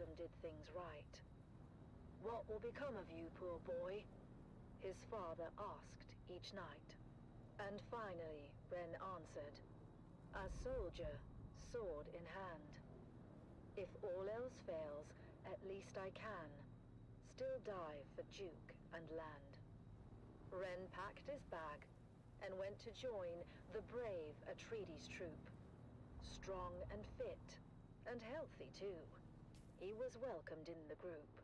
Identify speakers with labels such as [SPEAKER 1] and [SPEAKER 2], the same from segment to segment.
[SPEAKER 1] seldom did things right. "What will become of you, poor boy?" his father asked each night. And finally, Ren answered, "A soldier, sword in hand. If all else fails, at least I can still die for Duke and land." Ren packed his bag and went to join the brave Atreides troop. Strong and fit, and healthy too, he was welcomed in the group.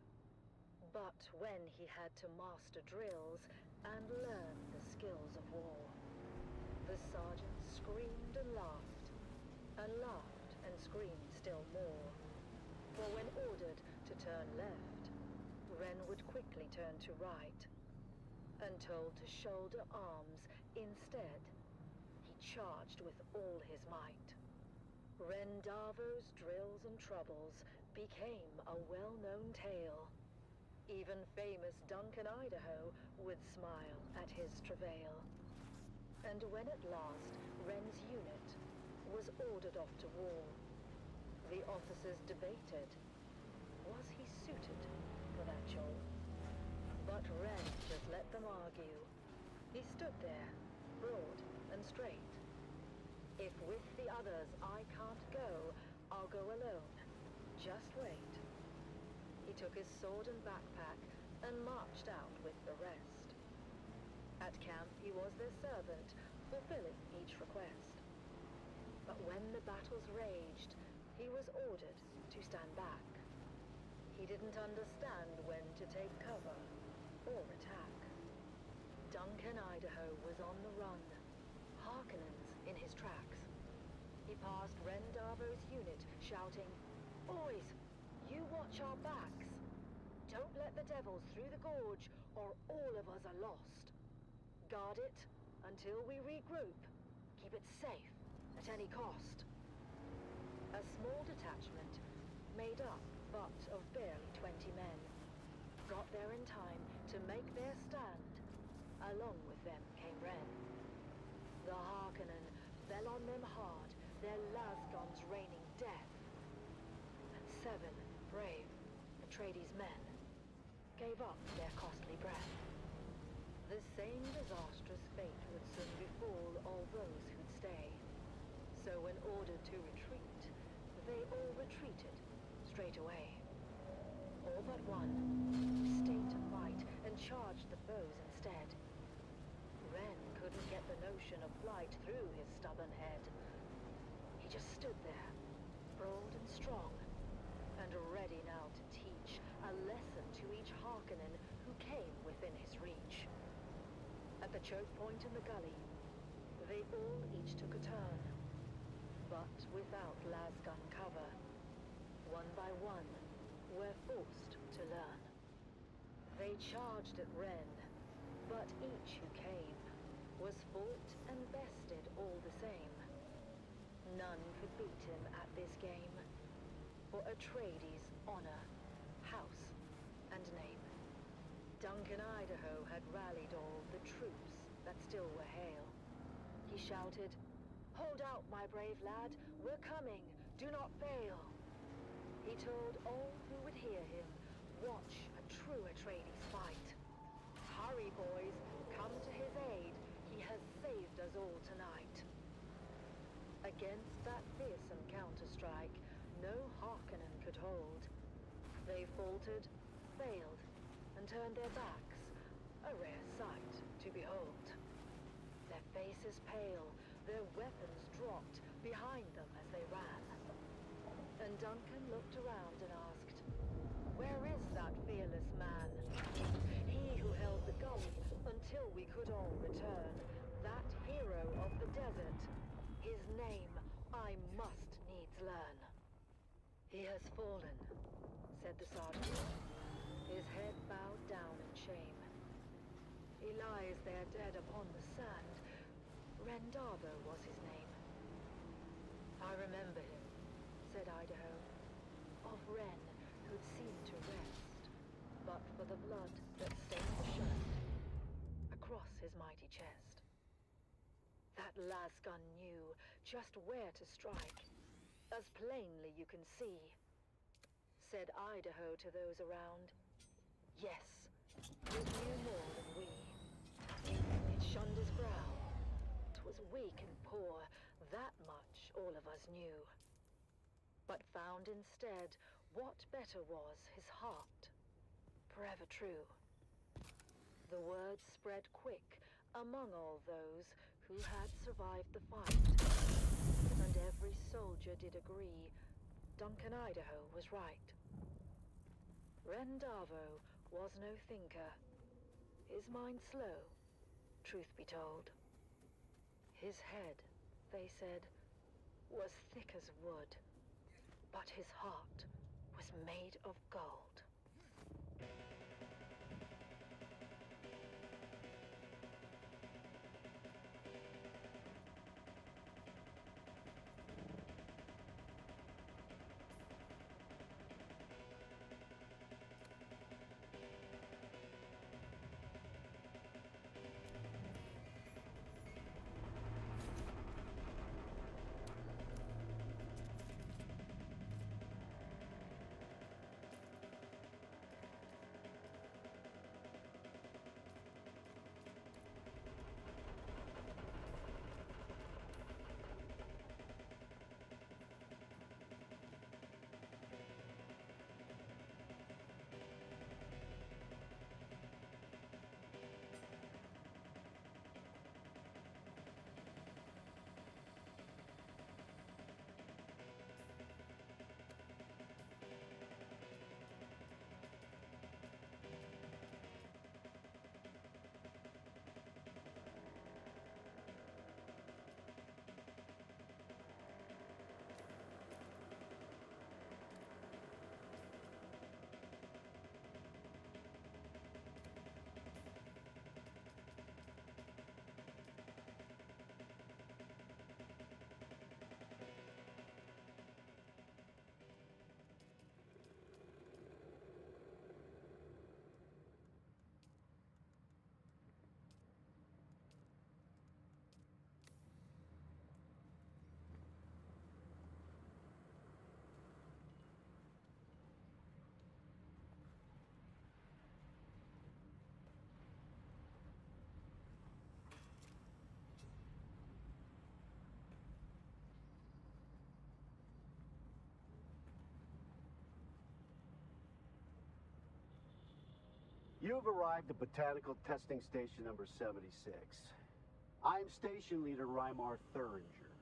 [SPEAKER 1] But when he had to master drills and learn the skills of war, the sergeant screamed and laughed and screamed still more. For when ordered to turn left, Ren would quickly turn to right, and told to shoulder arms instead, he charged with all his might. Ren Darvo's drills and troubles became a well-known tale. Even famous Duncan Idaho would smile at his travail. And when at last Ren's unit was ordered off to war, the officers debated, was he suited for that job? But Ren just let them argue. He stood there, broad and straight. "If with the others I can't go, I'll go alone. Just wait." He took his sword and backpack and marched out with the rest. At camp he was their servant, fulfilling each request. But when the battles raged, he was ordered to stand back. He didn't understand when to take cover or attack. Duncan Idaho was on the run, Harkonnens in his tracks. He passed Ren Darvo's unit, shouting, "Boys, you watch our backs. Don't let the devils through the gorge, or all of us are lost. Guard it until we regroup. Keep it safe at any cost." A small detachment, made up but of barely 20 men, got there in time to make their stand. Along with them came Ren. The Harkonnen fell on them hard, their lasguns raining death. And 7 brave Atreides men gave up their costly breath. The same disastrous fate would soon befall all those who'd stay. So when ordered to retreat, they all retreated straight away. All but one stayed to fight and charged the foes instead. Ren couldn't get the notion of flight through his stubborn head. He just stood there, broad and strong, and ready now to teach a lesson to each Harkonnen who came within his reach. At the choke point in the gully, they all each took a turn, but without lasgun cover. One by one, were forced to learn. They charged at Ren, but each who came was fought and bested all the same. None could beat him at this game, for Atreides' honor, house, and name. Duncan Idaho had rallied all the troops that still were hale. He shouted, "Hold out, my brave lad, we're coming, do not fail." He told all who would hear him, watch a true Atreides fight. "Hurry, boys, come to his aid, he has saved us all tonight." Against that fearsome counter-strike, no Harkonnen could hold. They faltered, failed, and turned their backs, a rare sight to behold. Their faces pale, their weapons dropped behind them as they ran. And Duncan looked around and asked, "Where is that fearless man? He who held the gully until we could all return, that hero of the desert. His name I must needs learn." "He has fallen," said the sergeant, his head bowed down in shame. "He lies there dead upon the sand. Ren Darvo was his name." "I remember him," said Idaho, of Ren who'd seemed to rest, but for the blood that stained the shirt across his mighty chest. That lasgun knew just where to strike, as plainly you can see. said Idaho to those around. Yes, it knew more than we. It shunned his brow. It was weak and poor, that much all of us knew. But found instead what better was his heart, forever true. The word spread quick among all those who had survived the fight, and every soldier did agree Duncan Idaho was right. Rendavo was no thinker, his mind slow, truth be told. His head, they said, was thick as wood, but his heart was made of gold.
[SPEAKER 2] You've arrived at Botanical Testing Station number 76. I'm Station Leader Rymar Thuringer.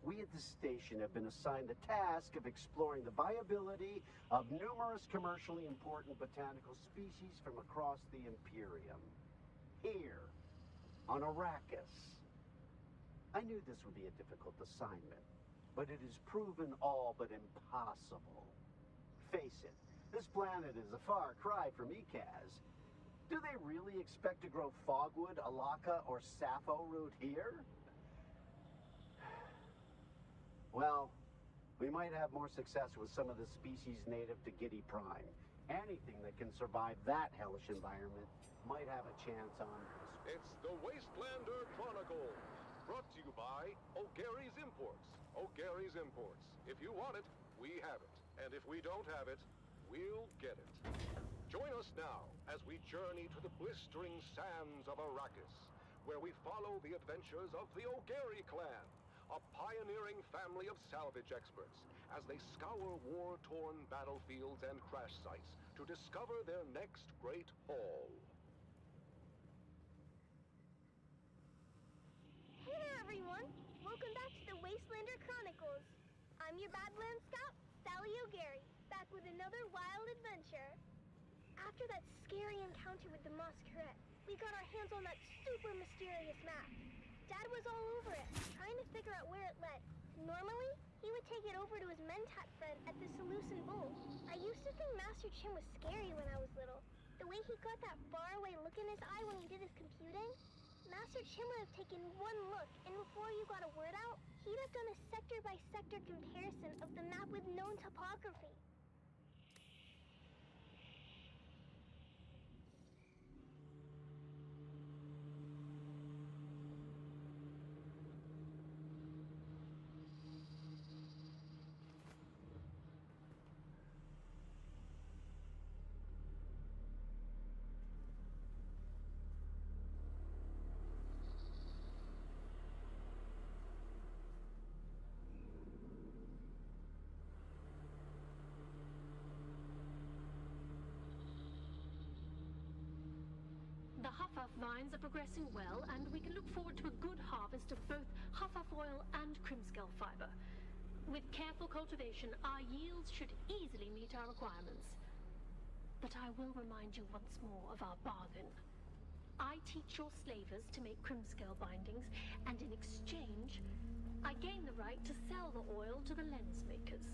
[SPEAKER 2] We at the station have been assigned the task of exploring the viability of numerous commercially important botanical species from across the Imperium. Here, on Arrakis. I knew this would be a difficult assignment, but it has proven all but impossible. Face it, this planet is a far cry from Ikaz. Do they really expect to grow fogwood, alaka, or sappho root here? Well, we might have more success with some of the species native to Giddy Prime. Anything that can survive that hellish environment might have a chance on this.
[SPEAKER 3] It's the Wastelander Chronicle, brought to you by O'Gary's Imports. O'Gary's Imports. If you want it, we have it. And if we don't have it, we'll get it. Join us now as we journey to the blistering sands of Arrakis, where we follow the adventures of the O'Gary clan, a pioneering family of salvage experts, as they scour war-torn battlefields and crash sites to discover their next great haul.
[SPEAKER 4] Hey there, everyone! Welcome back to the Wastelander Chronicles. I'm your Badland Scout, Sally O'Gary, back with another wild adventure. After that scary encounter with the Masquerade, we got our hands on that super mysterious map. Dad was all over it, trying to figure out where it led. Normally, he would take it over to his Mentat friend at the Seleucid Bowl. I used to think Master Chim was scary when I was little. The way he got that faraway look in his eye when he did his computing. Master Chim would have taken one look, and before you got a word out, he'd have done a sector-by-sector comparison of the map with known topography.
[SPEAKER 5] Vines are progressing well, and we can look forward to a good harvest of both Huffaf oil and Crimskull fiber. With careful cultivation, our yields should easily meet our requirements. But I will remind you once more of our bargain. I teach your slavers to make Crimskull bindings, and in exchange, I gain the right to sell the oil to the lens makers.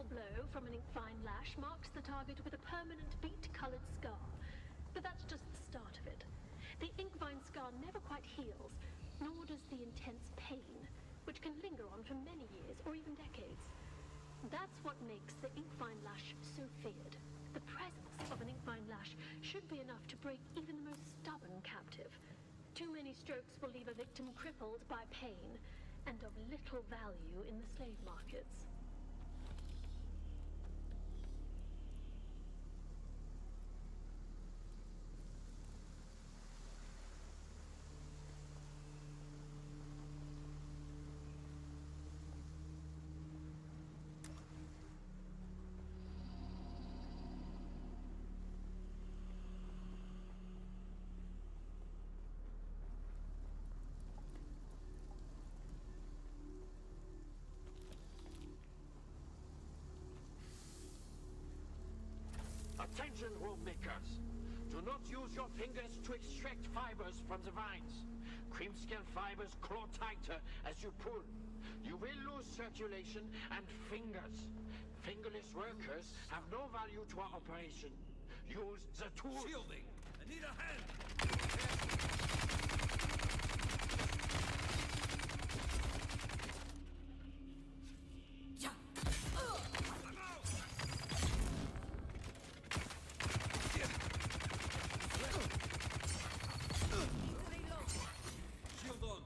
[SPEAKER 5] single blow from an Inkvine lash marks the target with a permanent beet-colored scar. But that's just the start of it. The Inkvine scar never quite heals, nor does the intense pain, which can linger on for many years or even decades. That's what makes the Inkvine lash so feared. The presence of an Inkvine lash should be enough to break even the most stubborn captive. Too many strokes will leave a victim crippled by pain and of little value in the slave markets.
[SPEAKER 6] Attention, rope makers! Do not use your fingers to extract fibers from the vines. Creamscale fibers claw tighter as you pull. You will lose circulation and fingers. Fingerless workers have no value to our operation. Use the tools.
[SPEAKER 7] Shielding! I need a hand! Shield on!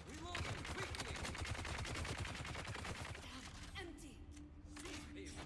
[SPEAKER 7] Reloading quickly!
[SPEAKER 8] Empty.
[SPEAKER 7] Save him!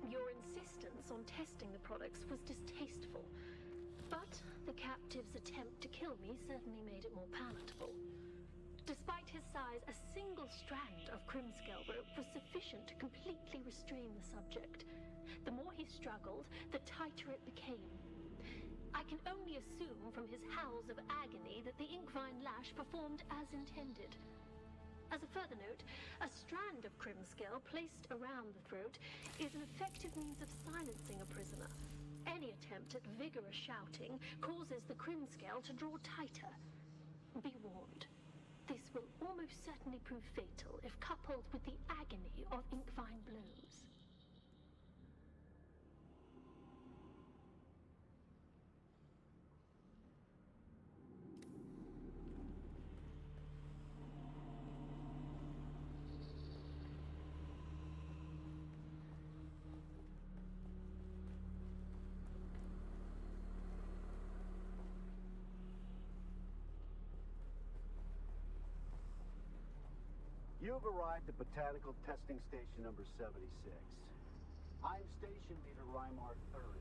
[SPEAKER 5] Your insistence on testing the products was distasteful, but the captive's attempt to kill me certainly made it more palatable. Despite his size, a single strand of Crimscale rope was sufficient to completely restrain the subject. The more he struggled, the tighter it became. I can only assume from his howls of agony that the Inkvine lash performed as intended. As a further note, a strand of Crimscale placed around the throat is an effective means of silencing a prisoner. Any attempt at vigorous shouting causes the Crimscale to draw tighter. Be warned. This will almost certainly prove fatal if coupled with the agony of Inkvine blows.
[SPEAKER 2] You've arrived at Botanical Testing Station number 76. I'm Station Leader Rymar III.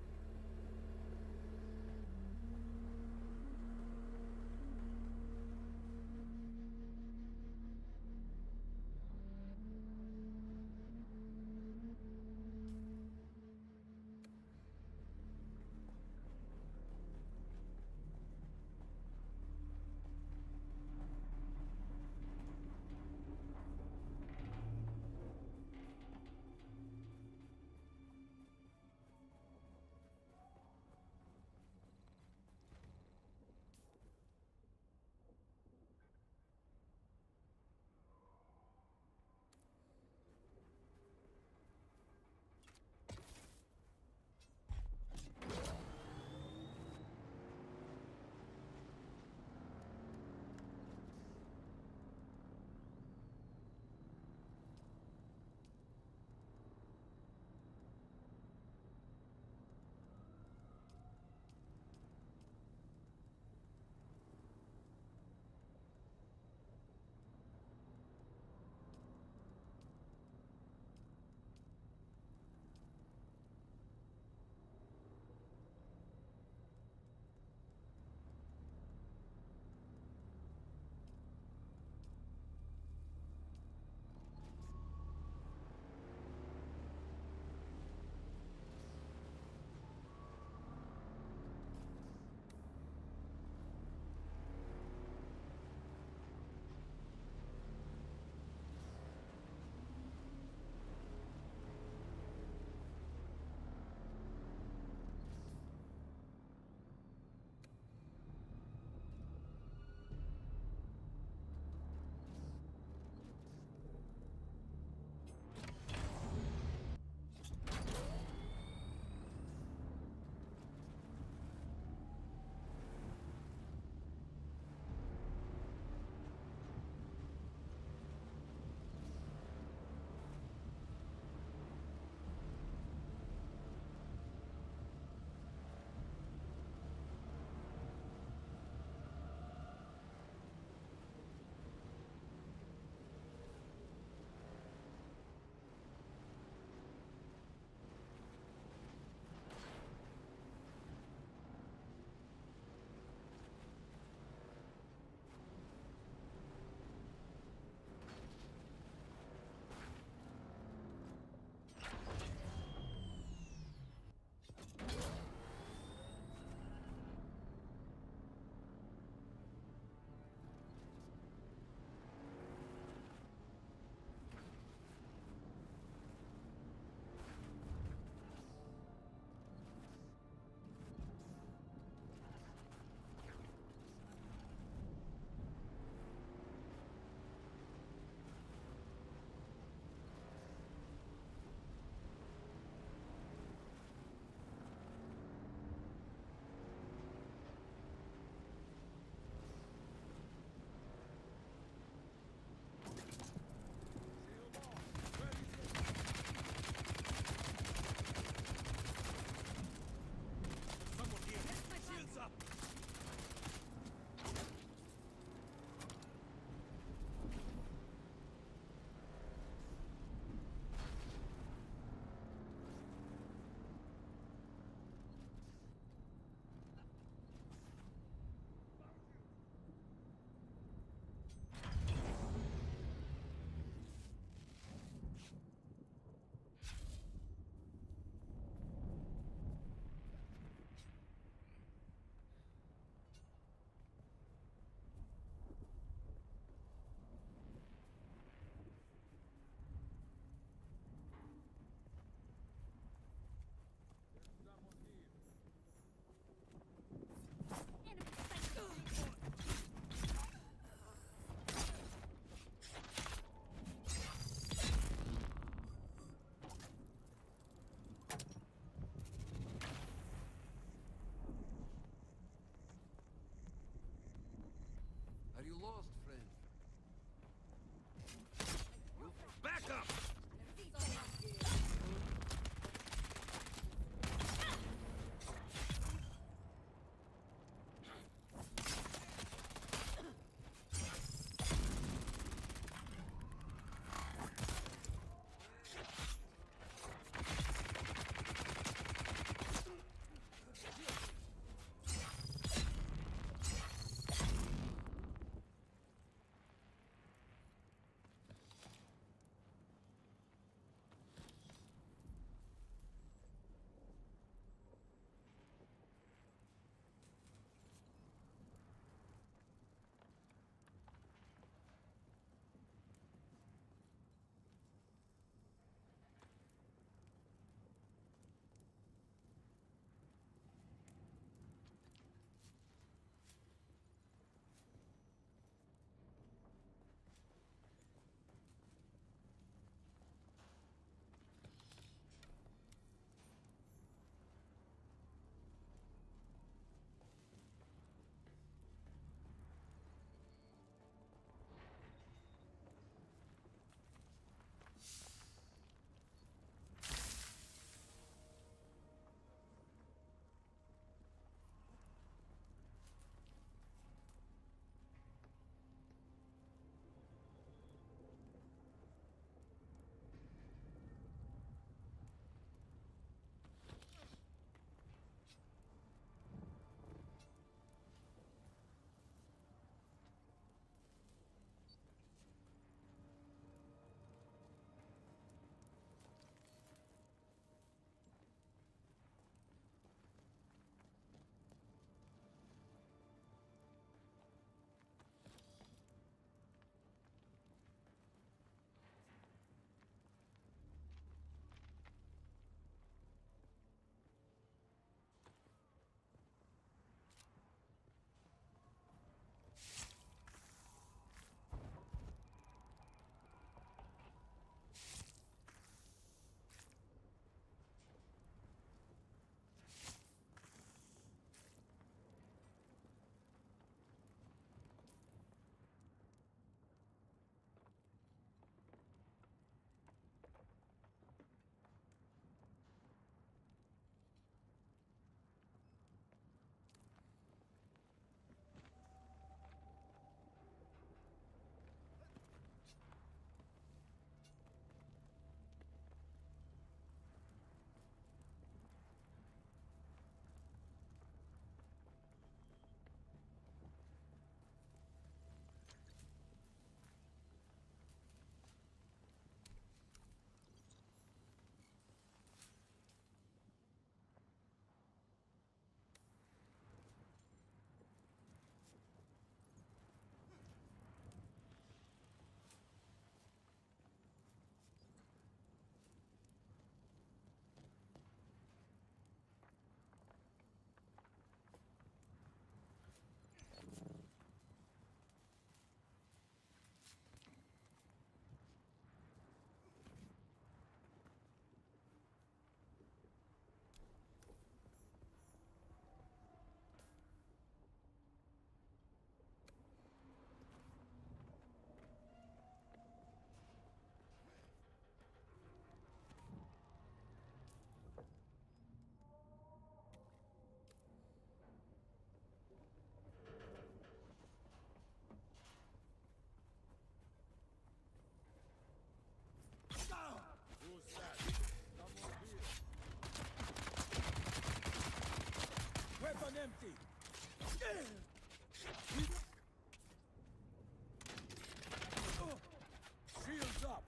[SPEAKER 7] Shields up!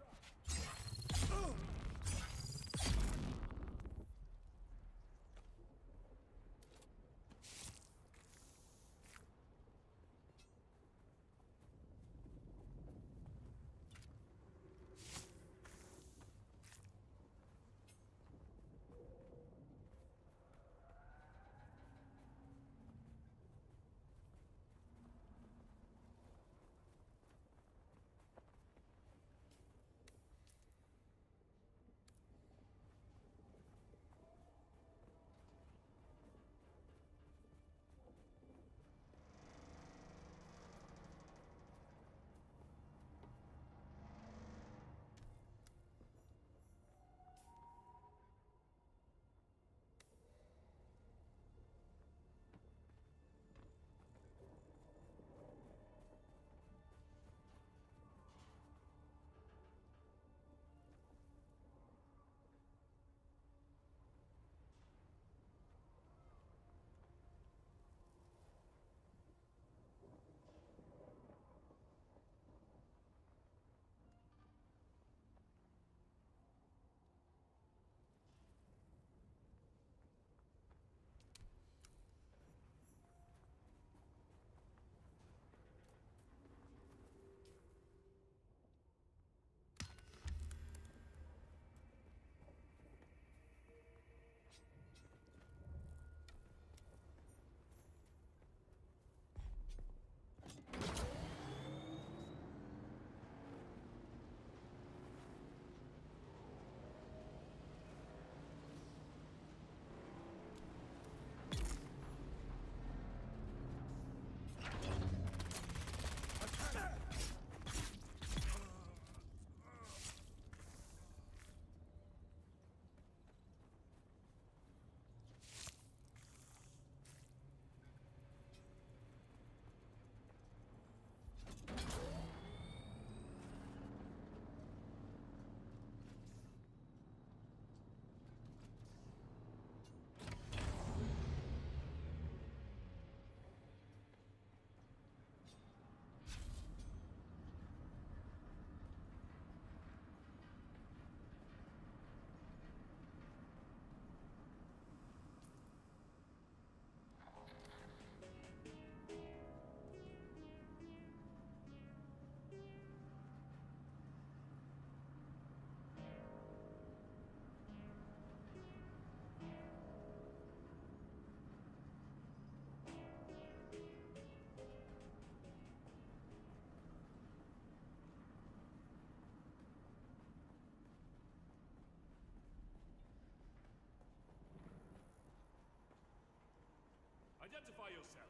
[SPEAKER 8] Identify yourself.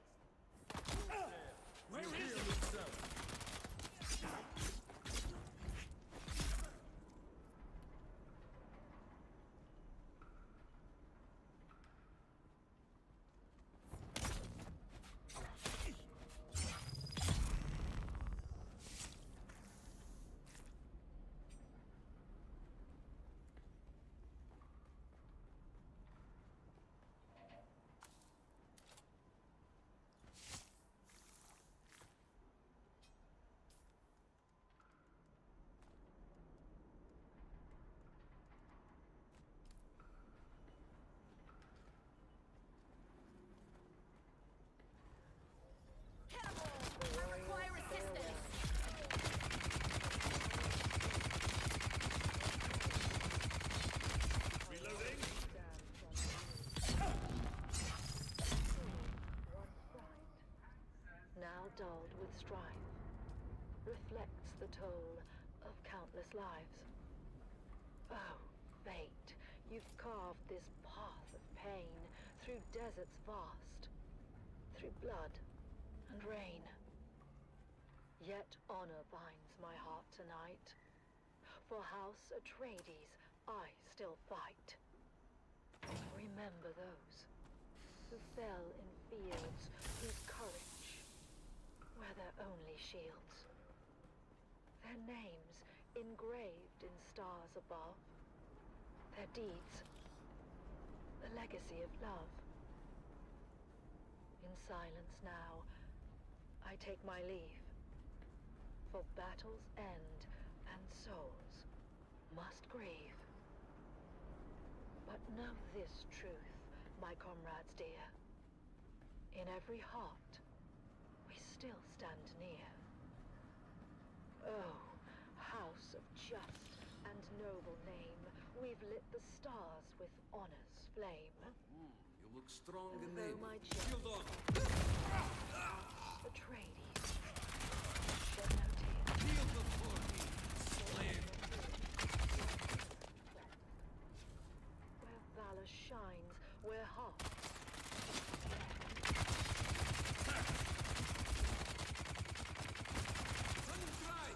[SPEAKER 7] Where is it?
[SPEAKER 1] Dulled with strife, reflects the toll of countless lives. Oh, fate, you've carved this path of pain through deserts vast, through blood and rain. Yet honor binds my heart tonight. For House Atreides, I still fight. Remember those who fell in fields whose courage were their only shields. Their names engraved in stars above. Their deeds, the legacy of love. In silence now, I take my leave. For battles end, and souls must grieve. But know this truth, my comrades dear. In every heart, we still stand near. Oh, house of just and noble name, we've lit the stars with honor's flame.
[SPEAKER 7] You look strong
[SPEAKER 1] And
[SPEAKER 7] and
[SPEAKER 1] though
[SPEAKER 7] able.
[SPEAKER 1] my
[SPEAKER 7] Shield on!
[SPEAKER 1] Atreides shed no tears.
[SPEAKER 7] Kneel before me, slave!
[SPEAKER 1] Where valor shines, where hearts
[SPEAKER 7] Untry!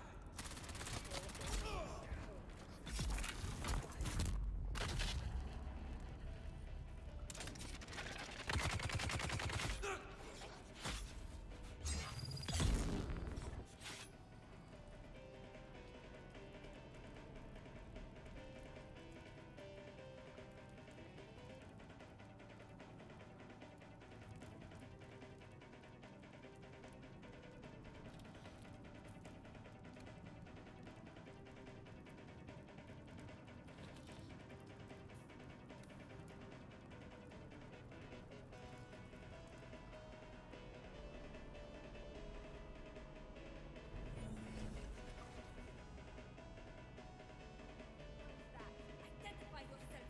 [SPEAKER 9] Identify yourself.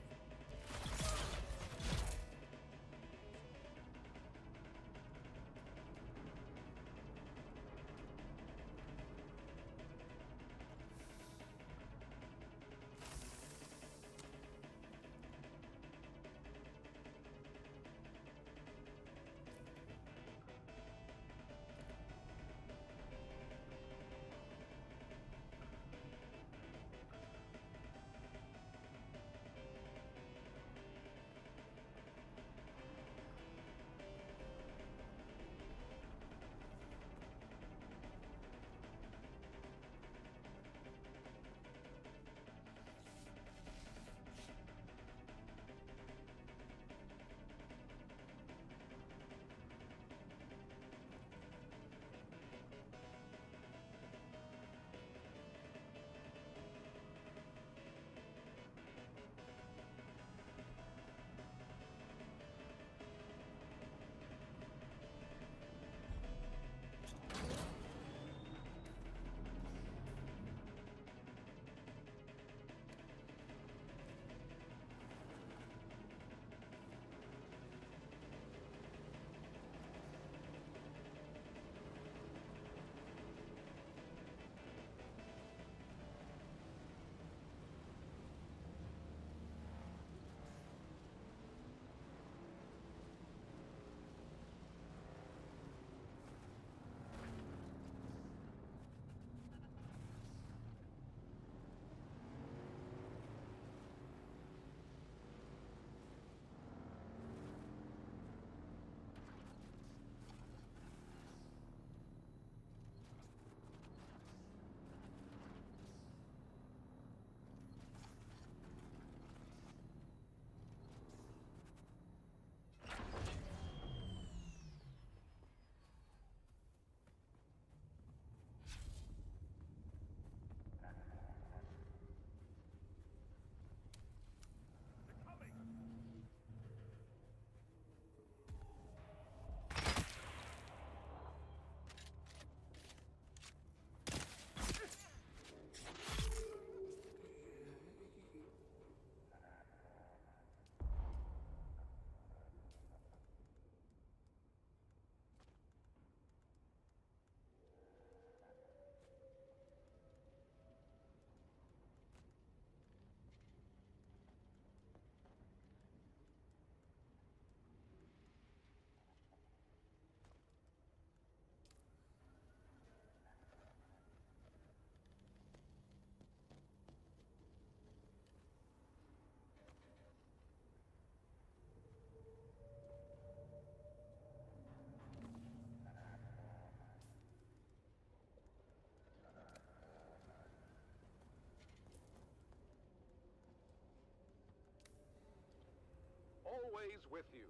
[SPEAKER 3] Always with you.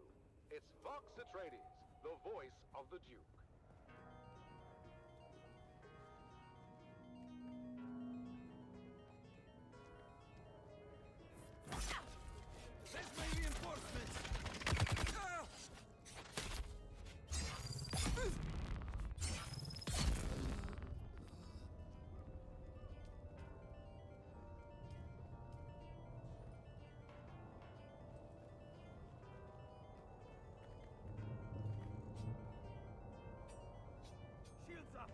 [SPEAKER 3] It's Vox Atreides, the voice of the Duke.
[SPEAKER 7] There's my reinforcements! Ah! Shields up!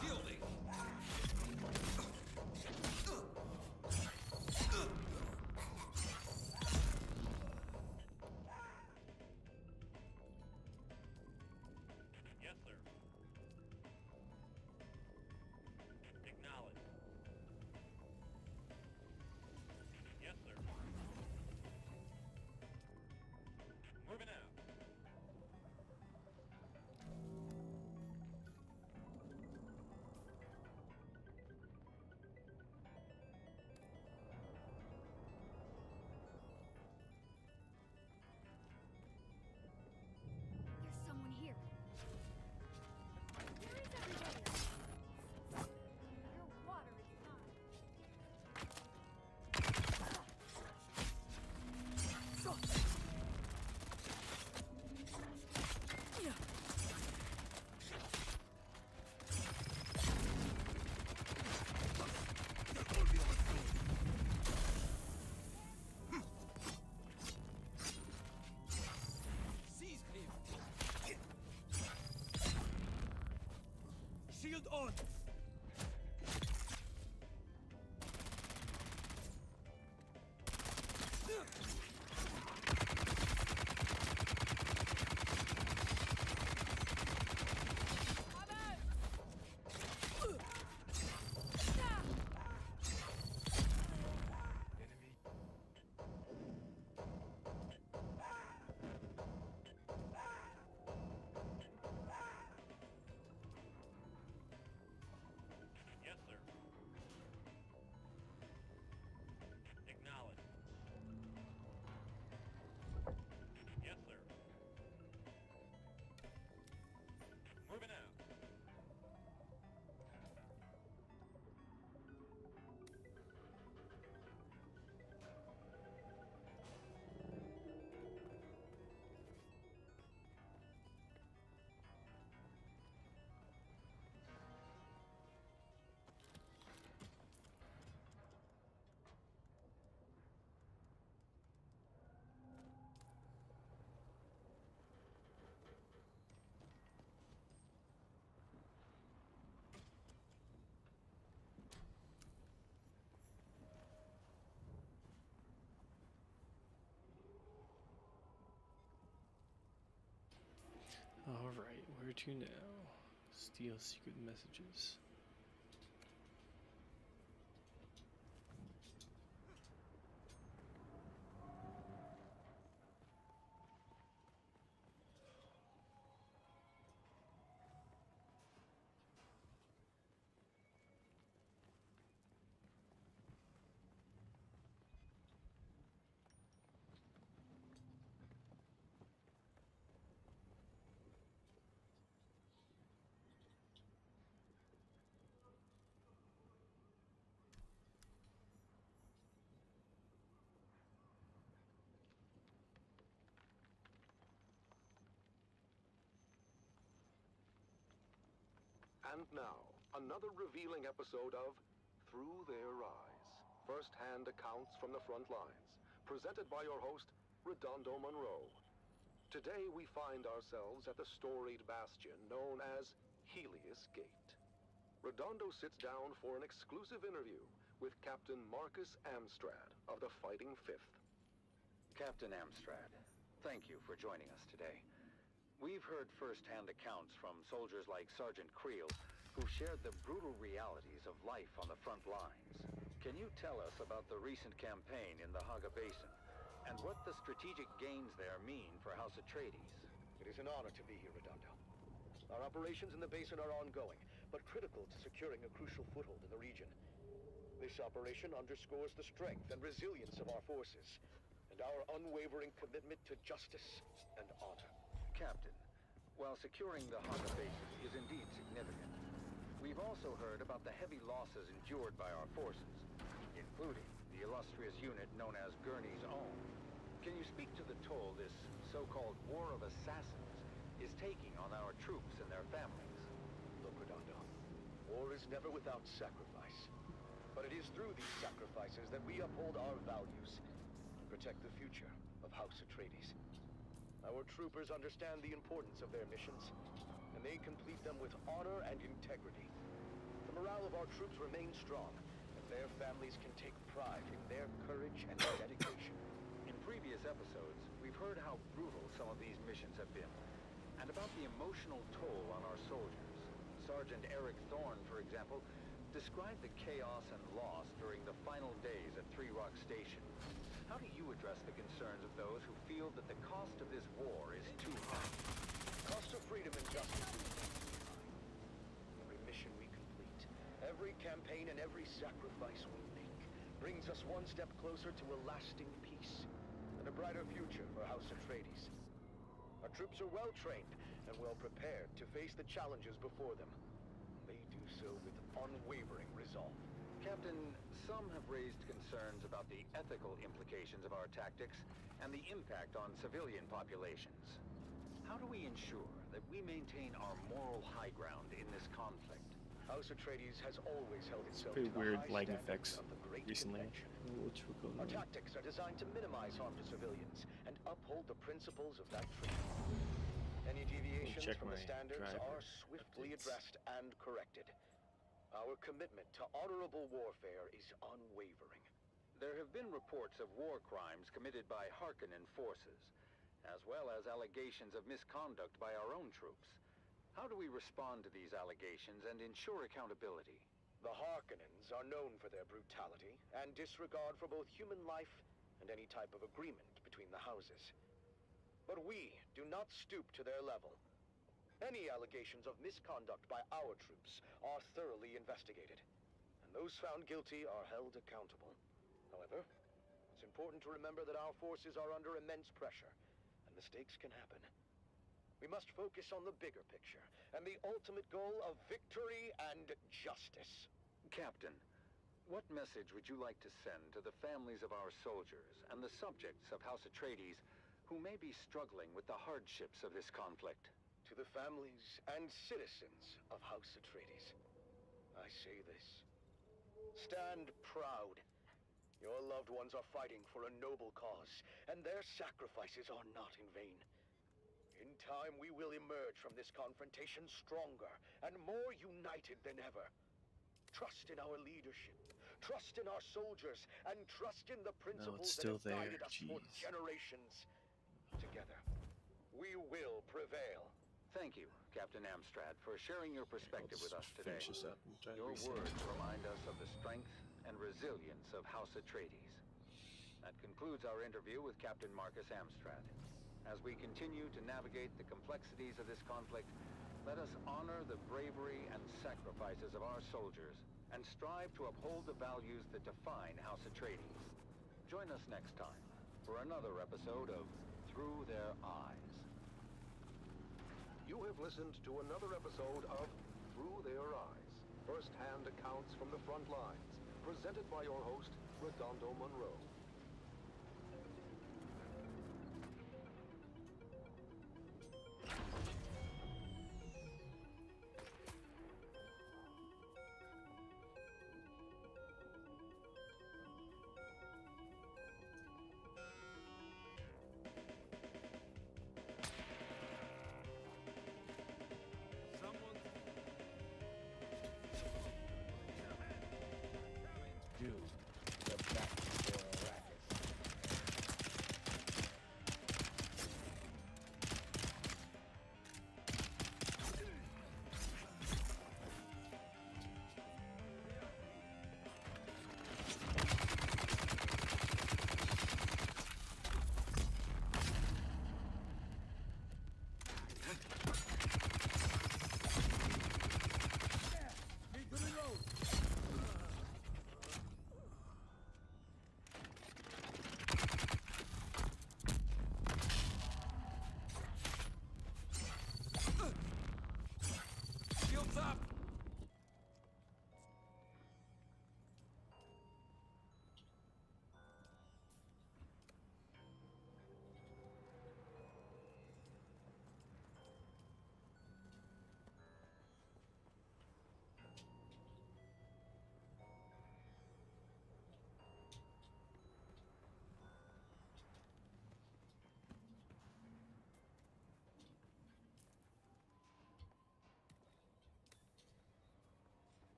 [SPEAKER 7] Shielding!
[SPEAKER 8] Yes, sir. Acknowledge. Yes, sir. Moving out.
[SPEAKER 9] There's someone here. Where is everybody? Your water is mine.
[SPEAKER 7] Seize him! Shield on!
[SPEAKER 8] Yes, sir. Acknowledge. Yes, sir. Moving out.
[SPEAKER 10] Alright, where to now? Steal secret messages.
[SPEAKER 3] And now, another revealing episode of Through Their Eyes. First-hand accounts from the front lines, presented by your host, Redondo Monroe. Today we find ourselves at the storied bastion known as Helios Gate. Redondo sits down for an exclusive interview with Captain Marcus Amstrad of the Fighting Fifth.
[SPEAKER 11] Captain Amstrad, thank you for joining us today. We've heard first-hand accounts from soldiers like Sergeant Creel, who shared the brutal realities of life on the front lines. Can you tell us about the recent campaign in the Haga Basin, and what the strategic gains there mean for House Atreides?
[SPEAKER 12] It is an honor to be here, Redondo. Our operations in the basin are ongoing, but critical to securing a crucial foothold in the region. This operation underscores the strength and resilience of our forces, and our unwavering commitment to justice and honor.
[SPEAKER 11] Captain, while securing the Haga Basin is indeed significant, we've also heard about the heavy losses endured by our forces, including the illustrious unit known as Gurney's Own. Can you speak to the toll this so-called War of Assassins is taking on our troops and their families?
[SPEAKER 12] Look, Redondo, war is never without sacrifice. But it is through these sacrifices that we uphold our values and protect the future of House Atreides. Our troopers understand the importance of their missions, and they complete them with honor and integrity. The morale of our troops remains strong, and their families can take pride in their courage and dedication.
[SPEAKER 11] In previous episodes, we've heard how brutal some of these missions have been, and about the emotional toll on our soldiers. Sergeant Eric Thorne, for example, described the chaos and loss during the final days at Three Rock Station. How do you address the concerns of those who feel that the cost of this war is too high?
[SPEAKER 12] Cost of freedom and justice is too high. Every mission we complete, every campaign and every sacrifice we make brings us one step closer to a lasting peace and a brighter future for House Atreides. Our troops are well trained and well prepared to face the challenges before them. They do so with unwavering resolve.
[SPEAKER 11] Captain, some have raised concerns about the ethical implications of our tactics and the impact on civilian populations. How do we ensure that we maintain our moral high ground in this conflict?
[SPEAKER 12] House Atreides has always held itself
[SPEAKER 10] Pretty
[SPEAKER 12] to the
[SPEAKER 10] weird
[SPEAKER 12] high
[SPEAKER 10] lighting
[SPEAKER 12] standards
[SPEAKER 10] effects
[SPEAKER 12] of the Great
[SPEAKER 10] recently.
[SPEAKER 12] Convention.
[SPEAKER 10] Which will go
[SPEAKER 12] Our
[SPEAKER 10] on.
[SPEAKER 12] tactics are designed to minimize harm to civilians and uphold the principles of that treaty. Any deviations
[SPEAKER 10] check
[SPEAKER 12] from the
[SPEAKER 10] my
[SPEAKER 12] standards
[SPEAKER 10] driver
[SPEAKER 12] are swiftly
[SPEAKER 10] updates.
[SPEAKER 12] addressed and corrected. Our commitment to honorable warfare is unwavering.
[SPEAKER 11] There have been reports of war crimes committed by Harkonnen forces, as well as allegations of misconduct by our own troops. How do we respond to these allegations and ensure accountability?
[SPEAKER 12] The Harkonnens are known for their brutality and disregard for both human life and any type of agreement between the houses. But we do not stoop to their level. Any allegations of misconduct by our troops are thoroughly investigated, and those found guilty are held accountable. However, it's important to remember that our forces are under immense pressure, and mistakes can happen. We must focus on the bigger picture and the ultimate goal of victory and justice.
[SPEAKER 11] Captain, what message would you like to send to the families of our soldiers and the subjects of House Atreides who may be struggling with the hardships of this conflict?
[SPEAKER 12] To the families and citizens of House Atreides, I say this. Stand proud. Your loved ones are fighting for a noble cause, and their sacrifices are not in vain. In time, we will emerge from this confrontation stronger and more united than ever. Trust in our leadership, trust in our soldiers, and trust in the principles that
[SPEAKER 10] still
[SPEAKER 12] have
[SPEAKER 10] there,
[SPEAKER 12] guided us for
[SPEAKER 10] jeez.
[SPEAKER 12] generations. Together, we will prevail.
[SPEAKER 11] Thank you, Captain Amstrad, for sharing your perspective with us today.
[SPEAKER 10] Finish this up and try to
[SPEAKER 11] Your
[SPEAKER 10] reset.
[SPEAKER 11] words remind us of the strength and resilience of House Atreides. That concludes our interview with Captain Marcus Amstrad. As we continue to navigate the complexities of this conflict, let us honor the bravery and sacrifices of our soldiers and strive to uphold the values that define House Atreides. Join us next time for another episode of Through Their Eyes.
[SPEAKER 3] You have listened to another episode of Through Their Eyes, first-hand accounts from the front lines, presented by your host, Redondo Monroe.
[SPEAKER 7] Dune, the battle for Iraq. up!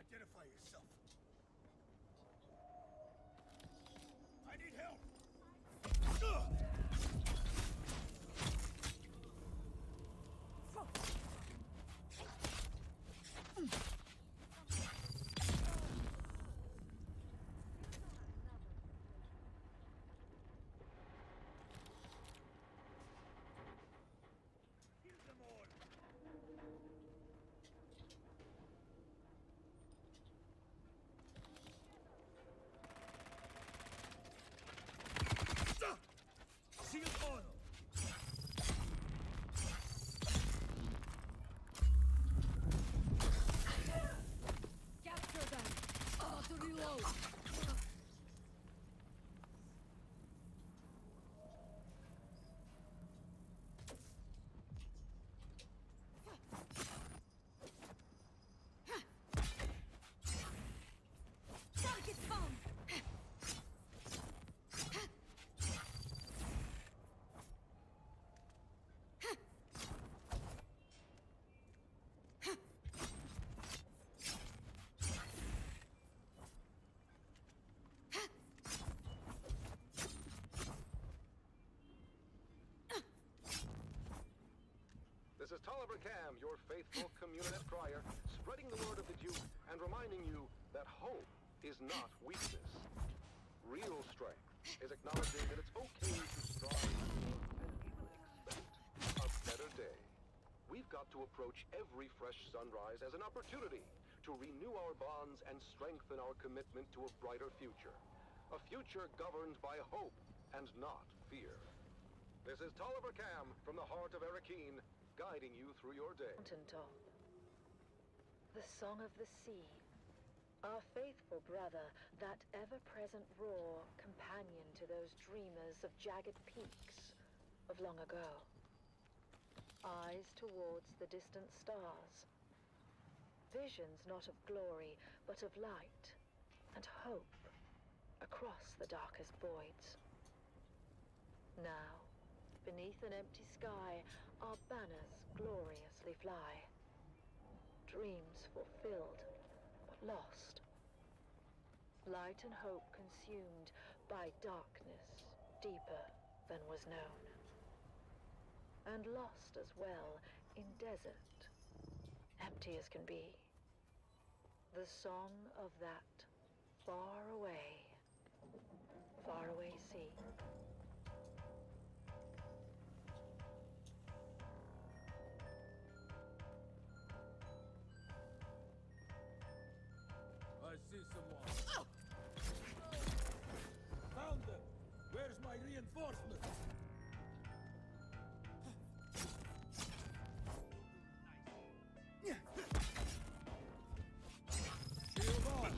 [SPEAKER 7] Identify yourself. I need help. Kill them all. Shield on!
[SPEAKER 9] Capture them! To reload! Target found!
[SPEAKER 3] This is Tolliver Cam, your faithful community crier, spreading the word of the Duke and reminding you that hope is not weakness. Real strength is acknowledging that it's okay to strive and even expect a better day. We've got to approach every fresh sunrise as an opportunity to renew our bonds and strengthen our commitment to a brighter future. A future governed by hope and not fear. This is Tolliver Cam from the heart of Arakeen, guiding you through your day.
[SPEAKER 1] Mountaintop. The song of the sea. Our faithful brother, that ever-present roar, companion to those dreamers of jagged peaks of long ago. Eyes towards the distant stars. Visions not of glory, but of light and hope across the darkest voids. Now, beneath an empty sky, our banners gloriously fly. Dreams fulfilled, but lost. Light and hope consumed by darkness deeper than was known. And lost as well in desert, empty as can be. The song of that faraway sea.
[SPEAKER 7] I see someone. Found them. Where's my reinforcement? Shield on.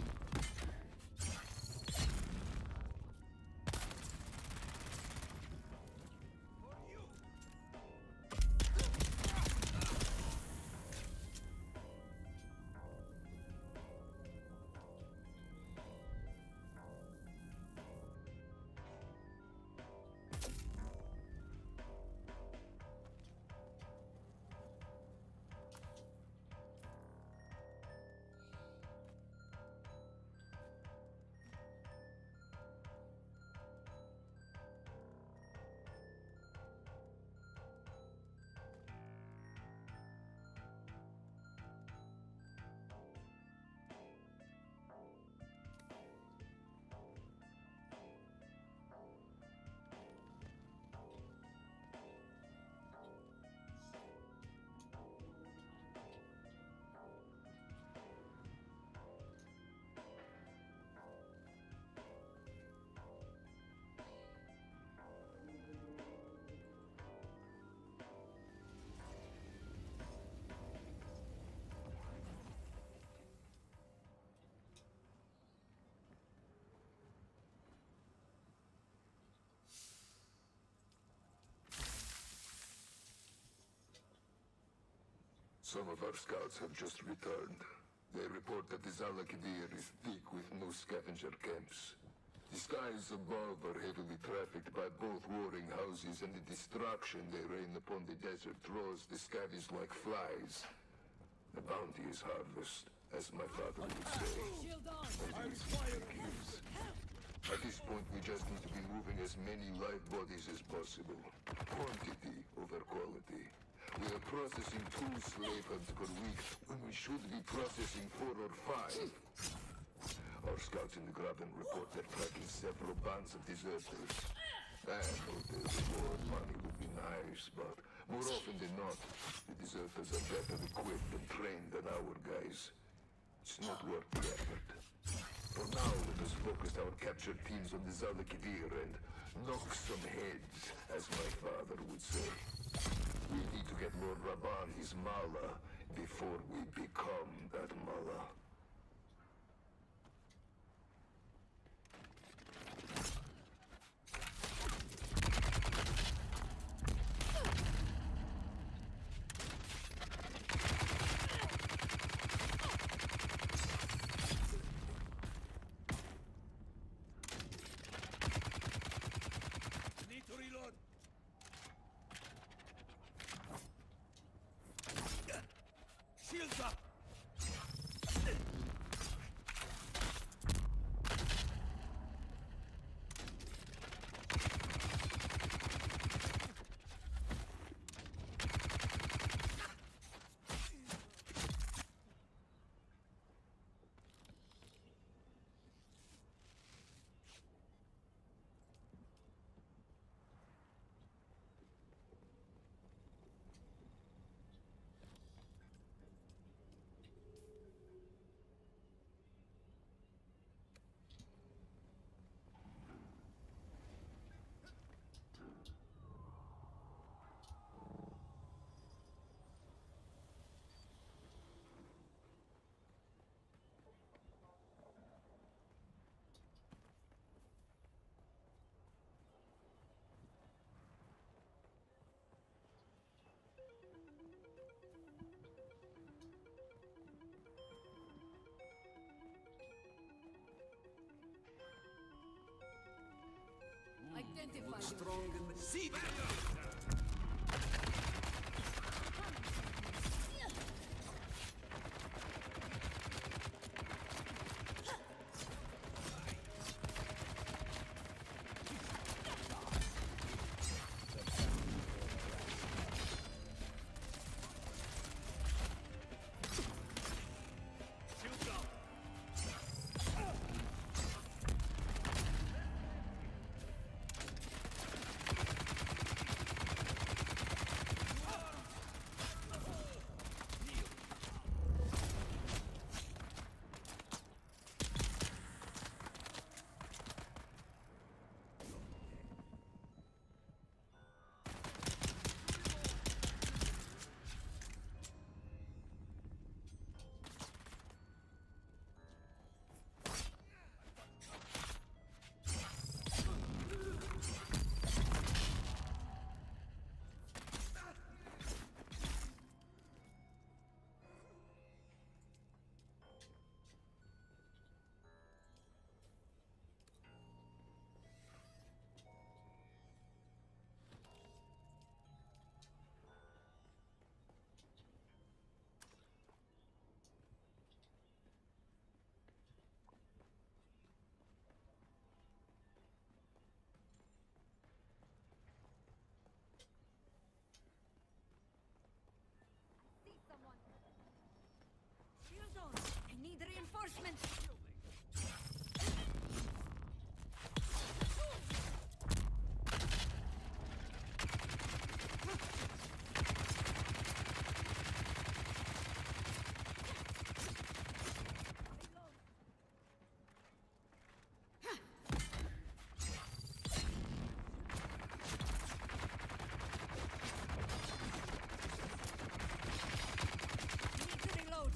[SPEAKER 13] Some of our scouts have just returned. They report that the Zalakidir is thick with new scavenger camps. The skies above are heavily trafficked by both warring houses, and the destruction they rain upon the desert draws the scavies like flies. The bounty is harvest, as my father would say. And it gives. At this point, we just need to be moving as many live bodies as possible. Quantity over quality. We are processing 2 slave hunters per week when we should be processing 4 or 5. Our scouts in the Graben report they're tracking several bands of deserters. I know that more money would be nice, but more often than not, the deserters are better equipped and trained than our guys. It's not worth the effort. For now, let us focus our captured teams on the Zalakidir and knock some heads, as my father would say. We need to get Lord Rabban his mala before we become that mala.
[SPEAKER 7] Need to reload. Shields up.
[SPEAKER 9] Identify
[SPEAKER 7] Strong in the sea.
[SPEAKER 9] Shield on. I need reinforcements. Need to reload.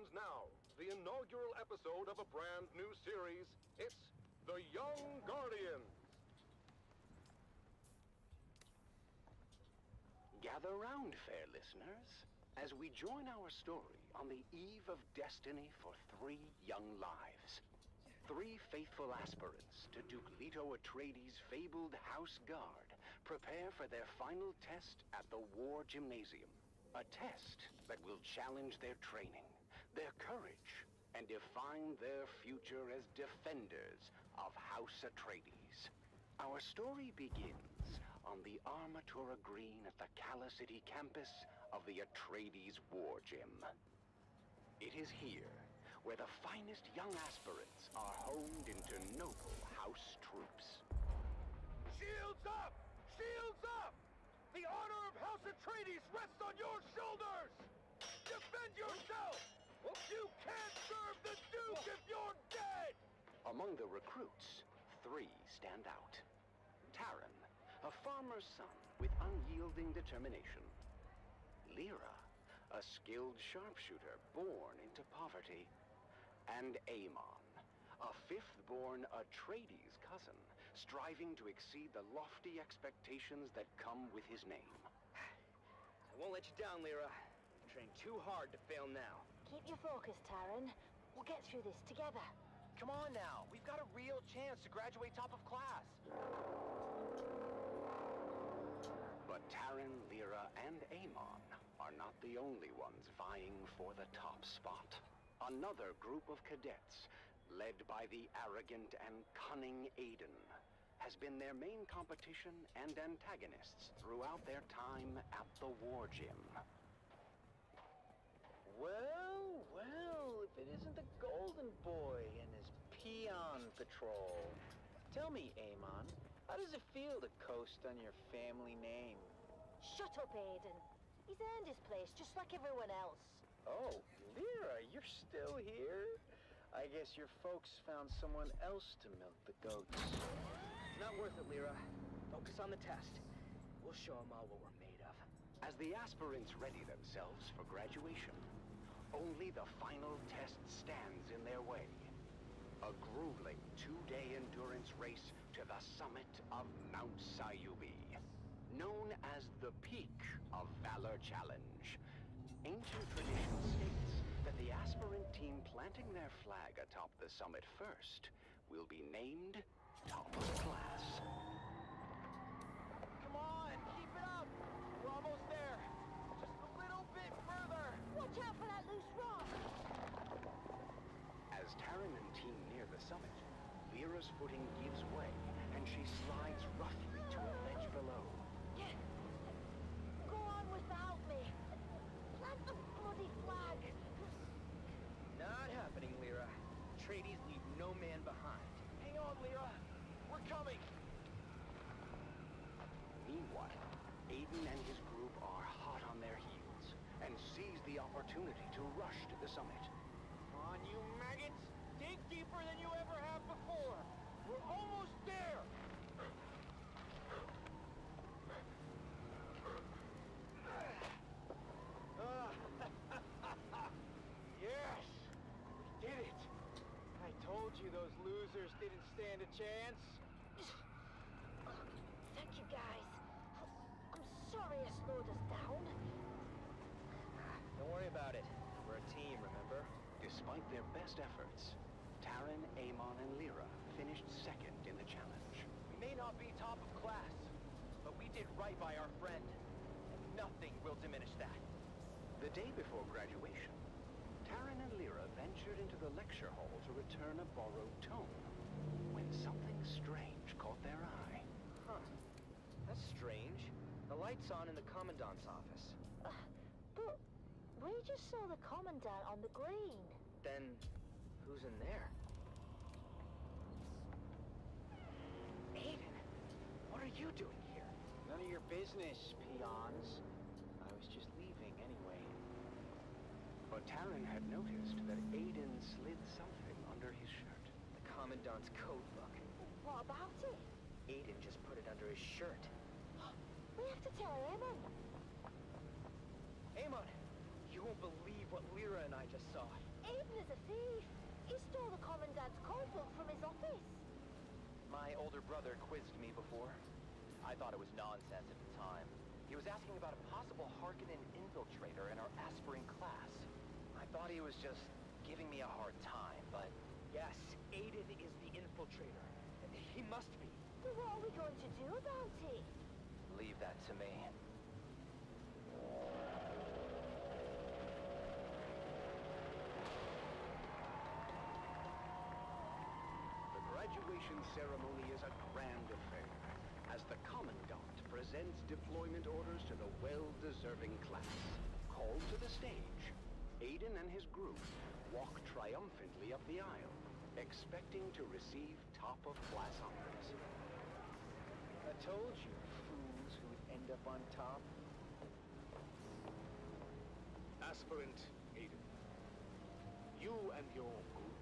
[SPEAKER 3] begins now. The inaugural episode of a brand new series. It's The Young Guardians.
[SPEAKER 14] Gather round, fair listeners, as we join our story on the eve of destiny for 3 young lives. 3 faithful aspirants to Duke Leto Atreides' fabled House Guard prepare for their final test at the War Gymnasium. A test that will challenge their training, their courage, and define their future as defenders of House Atreides. Our story begins on the Armatura Green at the Cala City campus of the Atreides War Gym. It is here where the finest young aspirants are honed into noble House troops.
[SPEAKER 3] Shields up! Shields up! The honor of House Atreides rests on your shoulders! Defend yourself! You can't serve the Duke if you're dead!
[SPEAKER 14] Among the recruits, 3 stand out. Taran, a farmer's son with unyielding determination. Lyra, a skilled sharpshooter born into poverty. And Aemon, a 5th-born Atreides cousin, striving to exceed the lofty expectations that come with his name.
[SPEAKER 15] I won't let you down, Lyra. I've trained too hard to fail now.
[SPEAKER 1] Keep your focus, Taran. We'll get through this together.
[SPEAKER 15] Come on now. We've got a real chance to graduate top of class.
[SPEAKER 14] But Taran, Lyra, and Aemon are not the only ones vying for the top spot. Another group of cadets, led by the arrogant and cunning Aiden, has been their main competition and antagonists throughout their time at the War Gym.
[SPEAKER 15] Well, if it isn't the Golden Boy and his peon patrol. Tell me, Aemon, how does it feel to coast on your family name?
[SPEAKER 1] Shut up, Aiden. He's earned his place just like everyone else.
[SPEAKER 15] Oh, Lyra, you're still here? I guess your folks found someone else to milk the goats. It's not worth it, Lyra. Focus on the test. We'll show them all what we're made of.
[SPEAKER 14] As the aspirants ready themselves for graduation, only the final test stands in their way. A grueling 2-day endurance race to the summit of Mount Sayubi, known as the Peak of Valor Challenge. Ancient tradition states that the aspirant team planting their flag atop the summit first will be named top of class.
[SPEAKER 15] Come on, keep it up! We're almost there. Just a little bit further.
[SPEAKER 1] Watch out for that loose rock!
[SPEAKER 14] As Taran and team near the summit, Lyra's footing gives way, and she slides roughly to a ledge below.
[SPEAKER 1] Go on without me. Plant the bloody flag.
[SPEAKER 15] Not happening, Lyra. Atreides leave no man behind. Hang on, Lyra. We're coming.
[SPEAKER 14] Meanwhile, Aiden and his group are hot on their heels and seize the opportunity to rush to the summit.
[SPEAKER 15] Come on, you maggots! Dig deeper than you ever have before! We're almost there! Yes! We did it! I told you those losers didn't stand a chance.
[SPEAKER 1] Thank you, guys. I'm sorry I slowed us down.
[SPEAKER 15] Don't worry about it. We're a team, remember?
[SPEAKER 14] Despite their best efforts, Taran, Aemon, and Lyra finished second in the challenge.
[SPEAKER 15] We may not be top of class, but we did right by our friend, and nothing will diminish that.
[SPEAKER 14] The day before graduation, Taran and Lyra ventured into the lecture hall to return a borrowed tome, when something strange caught their eye.
[SPEAKER 15] Huh. That's strange. The light's on in the Commandant's office.
[SPEAKER 1] But we just saw the Commandant on the green.
[SPEAKER 15] Then, who's in there? Aiden, what are you doing here? None of your business, peons. I was just leaving anyway.
[SPEAKER 14] But Taran had noticed that Aiden slid something under his shirt.
[SPEAKER 15] The Commandant's code book.
[SPEAKER 1] What about it?
[SPEAKER 15] Aiden just put it under his shirt.
[SPEAKER 1] We have to tell Aemon.
[SPEAKER 15] Aemon, you won't believe what Lyra and I just saw.
[SPEAKER 4] a thief. He stole the Commandant's code book from his office.
[SPEAKER 16] My older brother quizzed me before. I thought it was nonsense at the time. He was asking about a possible Harkonnen infiltrator in our aspirant class. I thought he was just giving me a hard time, but...
[SPEAKER 15] Yes, Aiden is the infiltrator. He must be.
[SPEAKER 4] Well, what are we going to do about it?
[SPEAKER 16] Leave that to me.
[SPEAKER 14] The graduation ceremony is a grand affair, as the Commandant presents deployment orders to the well-deserving class. Called to the stage, Aiden and his group walk triumphantly up the aisle, expecting to receive top-of-class honors.
[SPEAKER 15] I told you, fools who'd end up on top.
[SPEAKER 3] Aspirant Aiden, you and your group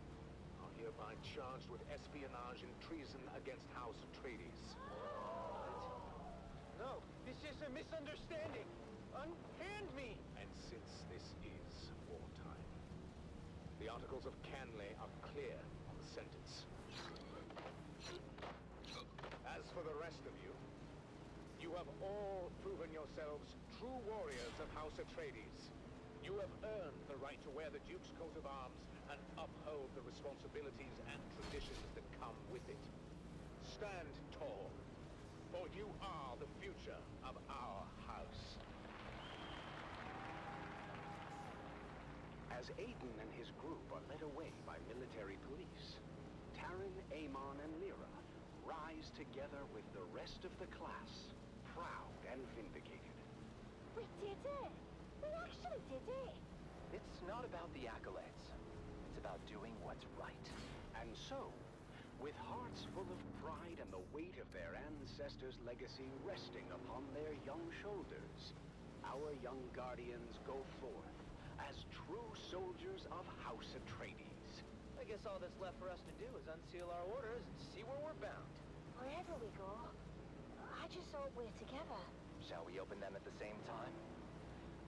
[SPEAKER 3] are hereby charged with espionage and treason against House Atreides.
[SPEAKER 15] No, this is a misunderstanding. Unhand me!
[SPEAKER 3] And since this is wartime, the Articles of Canley are clear on the sentence. As for the rest of you, you have all proven yourselves true warriors of House Atreides. You have earned the right to wear the Duke's coat of arms and uphold the responsibilities and traditions that come with it. Stand tall, for you are the future of our house.
[SPEAKER 14] As Aiden and his group are led away by military police, Taryn, Amon, and Lyra rise together with the rest of the class, proud and vindicated.
[SPEAKER 4] We did it! We actually did it!
[SPEAKER 16] It's not about the accolades. It's about doing what's right.
[SPEAKER 14] And so, with hearts full of pride and the weight of their ancestors' legacy resting upon their young shoulders, our young guardians go forth as true soldiers of House Atreides.
[SPEAKER 15] I guess all that's left for us to do is unseal our orders and see where we're bound.
[SPEAKER 4] Wherever we go, I just hope we're together.
[SPEAKER 16] Shall we open them at the same time?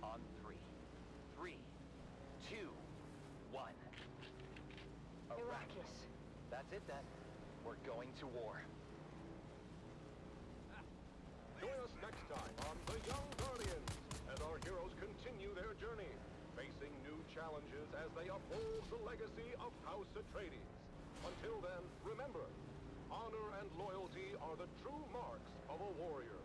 [SPEAKER 16] On 3. 3, 2, 1.
[SPEAKER 4] Arrakis.
[SPEAKER 16] That's it then. We're going to war.
[SPEAKER 3] Join us next time on The Young Guardians, as our heroes continue their journey, facing new challenges as they uphold the legacy of House Atreides. Until then, remember, honor and loyalty are the true marks of a warrior.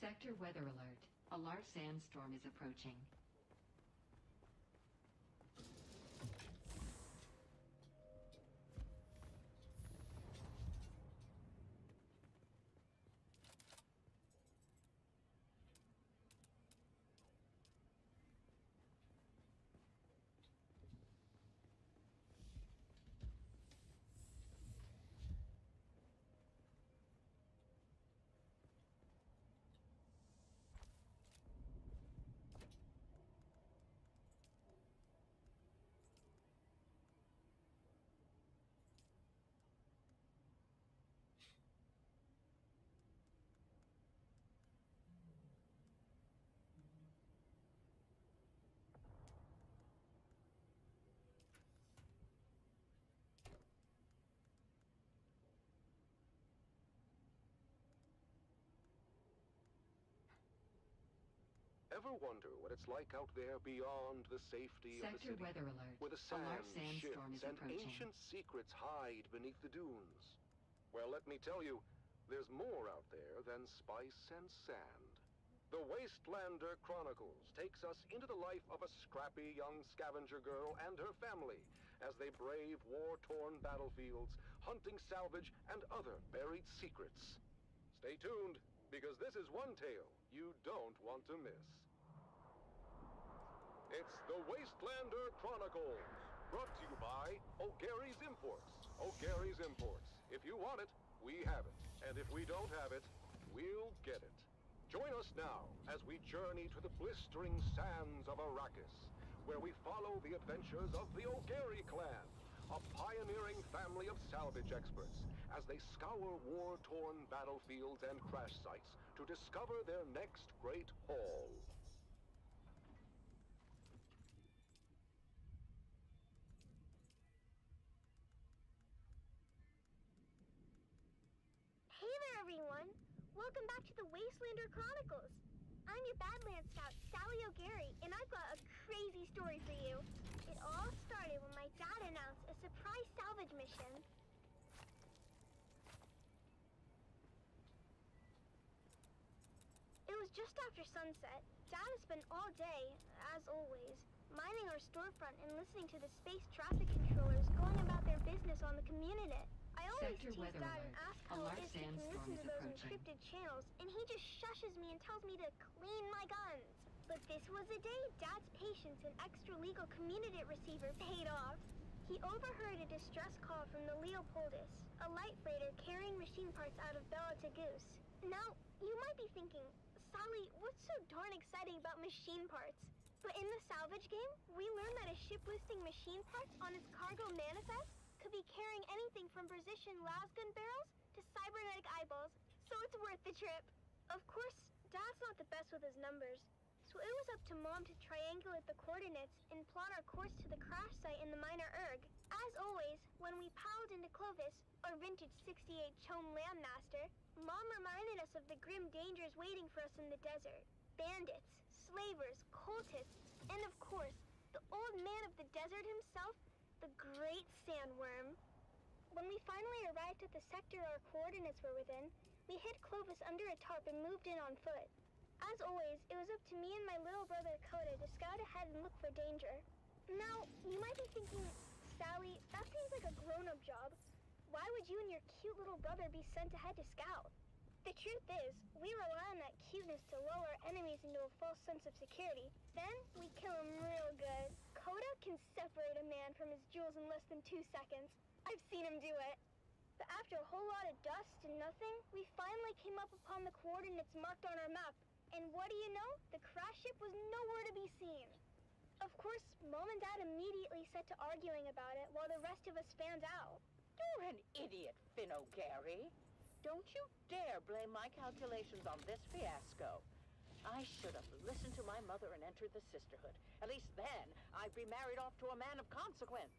[SPEAKER 17] Sector weather alert. A large sandstorm is approaching.
[SPEAKER 3] Ever wonder what it's like out there beyond the safety of the
[SPEAKER 17] Sector
[SPEAKER 3] city?
[SPEAKER 17] weather alert.
[SPEAKER 3] Where the
[SPEAKER 17] A
[SPEAKER 3] sand
[SPEAKER 17] large sandstorm
[SPEAKER 3] shifts
[SPEAKER 17] is
[SPEAKER 3] and
[SPEAKER 17] approaching.
[SPEAKER 3] ancient secrets hide beneath the dunes. Well, let me tell you, there's more out there than spice and sand. The Wastelander Chronicles takes us into the life of a scrappy young scavenger girl and her family as they brave war-torn battlefields, hunting salvage and other buried secrets. Stay tuned, because this is one tale you don't want to miss. It's the Wastelander Chronicles, brought to you by O'Gary's Imports. O'Gary's Imports. If you want it, we have it. And if we don't have it, we'll get it. Join us now as we journey to the blistering sands of Arrakis, where we follow the adventures of the O'Gary clan, a pioneering family of salvage experts, as they scour war-torn battlefields and crash sites to discover their next great haul.
[SPEAKER 4] Hey there, everyone! Welcome back to the Wastelander Chronicles. I'm your Badlands Scout, Sally O'Gary, and I've got a crazy story for you. It all started when my dad announced a surprise salvage mission. It was just after sunset. Dad has spent all day, as always, mining our storefront and listening to the space traffic controllers going about their business on the Communinet. I always
[SPEAKER 17] Sector
[SPEAKER 4] tease
[SPEAKER 17] weather
[SPEAKER 4] Dad and
[SPEAKER 17] alert.
[SPEAKER 4] ask
[SPEAKER 17] A
[SPEAKER 4] how
[SPEAKER 17] large
[SPEAKER 4] it is he can
[SPEAKER 17] sandstorm
[SPEAKER 4] listen
[SPEAKER 17] is
[SPEAKER 4] to those
[SPEAKER 17] approaching.
[SPEAKER 4] encrypted channels, and he just shushes me and tells me to clean my guns. But this was a day Dad's patience and extra-legal Communinet receiver paid off. He overheard a distress call from the Leopoldus, a light freighter carrying machine parts out of Bella to Goose. Now, you might be thinking, Sally, what's so darn exciting about machine parts? But in the salvage game, we learned that a ship listing machine parts on its cargo manifest could be carrying anything from precision lasgun barrels to cybernetic eyeballs, so it's worth the trip. Of course, Dad's not the best with his numbers, so it was up to Mom to triangulate the coordinates and plot our course to the crash site in the Minor Erg. As always, when we piled into Clovis, our vintage 68 Chome Landmaster, Mom reminded us of the grim dangers waiting for us in the desert. Bandits, slavers, cultists, and of course, the old man of the desert himself, the Great Sandworm. When we finally arrived at the sector our coordinates were within, we hid Clovis under a tarp and moved in on foot. As always, it was up to me and my little brother Coda to scout ahead and look for danger. Now, you might be thinking, Sally, that seems like a grown-up job. Why would you and your cute little brother be sent ahead to scout? The truth is, we rely on that cuteness to lull our enemies into a false sense of security. Then, we kill them real good. Coda can separate a man from his jewels in less than 2 seconds. I've seen him do it. But after a whole lot of dust and nothing, we finally came up upon the coordinates marked on our map. And what do you know? The crash ship was nowhere to be seen. Of course, Mom and Dad immediately set to arguing about it while the rest of us fanned out.
[SPEAKER 18] You're an idiot, Finn O'Gary. Don't you dare blame my calculations on this fiasco. I should have listened to my mother and entered the sisterhood. At least then, I'd be married off to a man of consequence.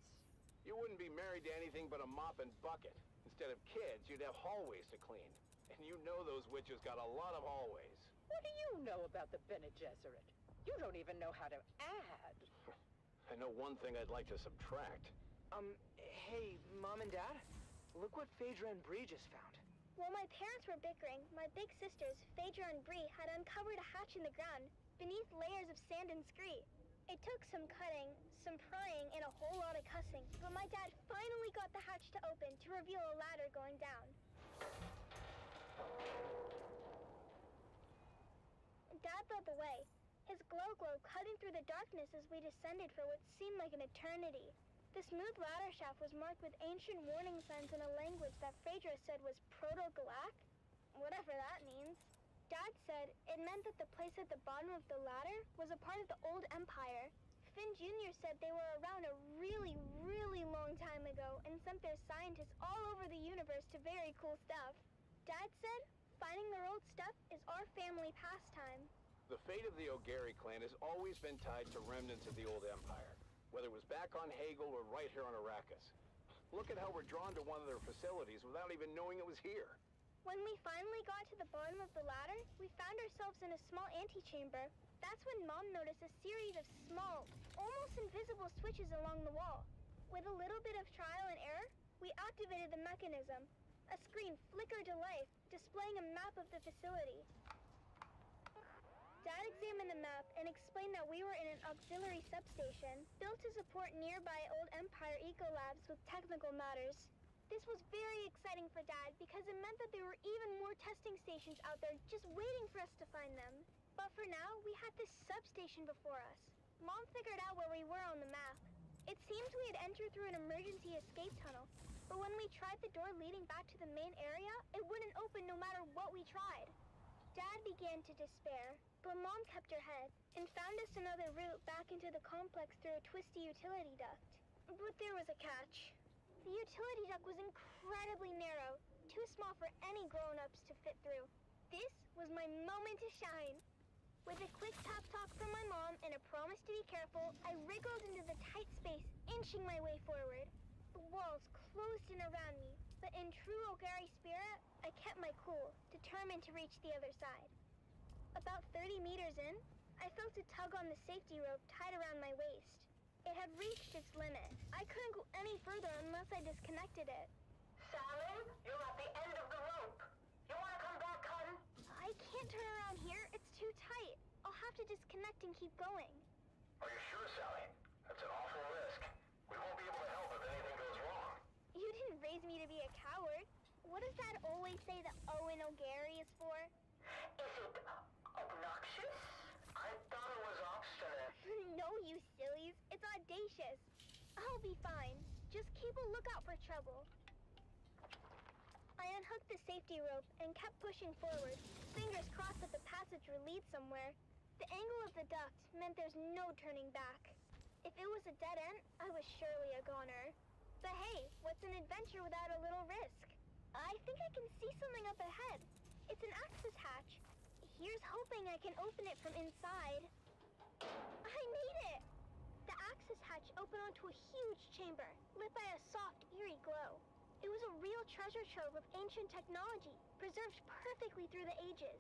[SPEAKER 6] You wouldn't be married to anything but a mop and bucket. Instead of kids, you'd have hallways to clean. And you know those witches got a lot of hallways.
[SPEAKER 18] What do you know about the Bene Gesserit? You don't even know how to add.
[SPEAKER 6] I know one thing I'd like to subtract.
[SPEAKER 15] Hey, Mom and Dad? Look what Phaedra and Bree just found.
[SPEAKER 4] While my parents were bickering, my big sisters, Phaedra and Bree, had uncovered a hatch in the ground, beneath layers of sand and scree. It took some cutting, some prying, and a whole lot of cussing, but my dad finally got the hatch to open to reveal a ladder going down. Dad led the way, his glow cutting through the darkness as we descended for what seemed like an eternity. The smooth ladder shaft was marked with ancient warning signs in a language that Phaedra said was Proto-Galactic? Whatever that means. Dad said it meant that the place at the bottom of the ladder was a part of the old empire. Finn Jr. said they were around a really, really long time ago and sent their scientists all over the universe to very cool stuff. Dad said finding their old stuff is our family pastime.
[SPEAKER 12] The fate of the O'Gary clan has always been tied to remnants of the old empire, whether it was back on Hagel or right here on Arrakis. Look at how we're drawn to one of their facilities without even knowing it was here.
[SPEAKER 4] When we finally got to the bottom of the ladder, we found ourselves in a small antechamber. That's when Mom noticed a series of small, almost invisible switches along the wall. With a little bit of trial and error, we activated the mechanism. A screen flickered to life, displaying a map of the facility. Dad examined the map and explained that we were in an auxiliary substation, built to support nearby old Empire eco-labs with technical matters. This was very exciting for Dad because it meant that there were even more testing stations out there just waiting for us to find them. But for now, we had this substation before us. Mom figured out where we were on the map. It seemed we had entered through an emergency escape tunnel, but when we tried the door leading back to the main area, it wouldn't open no matter what we tried. Dad began to despair, but Mom kept her head and found us another route back into the complex through a twisty utility duct. But there was a catch. The utility duct was incredibly narrow, too small for any grown-ups to fit through. This was my moment to shine. With a quick pep talk from my mom and a promise to be careful, I wriggled into the tight space, inching my way forward. The walls closed in around me, but in true O'Gary spirit, I kept my cool, determined to reach the other side. About 30 meters in, I felt a tug on the safety rope tied around my waist. It had reached its limit. I couldn't go any further unless I disconnected it.
[SPEAKER 18] Sally, you're at the end of the rope. You want to come back, hun?
[SPEAKER 4] I can't turn around here. It's too tight. I'll have to disconnect and keep going.
[SPEAKER 3] Are you sure, Sally? That's an awful risk. We won't be able to help if anything goes wrong.
[SPEAKER 4] You didn't raise me to be a coward. What does Dad always say that Owen O'Gary is for?
[SPEAKER 18] Is it obnoxious? I thought it was obstinate.
[SPEAKER 4] No, you sillies. It's audacious. I'll be fine. Just keep a lookout for trouble. I unhooked the safety rope and kept pushing forward, fingers crossed that the passage would lead somewhere. The angle of the duct meant there's no turning back. If it was a dead end, I was surely a goner. But hey, what's an adventure without a little risk? I think I can see something up ahead. It's an access hatch. Here's hoping I can open it from inside. I made it! The access hatch opened onto a huge chamber, lit by a soft, eerie glow. It was a real treasure trove of ancient technology, preserved perfectly through the ages.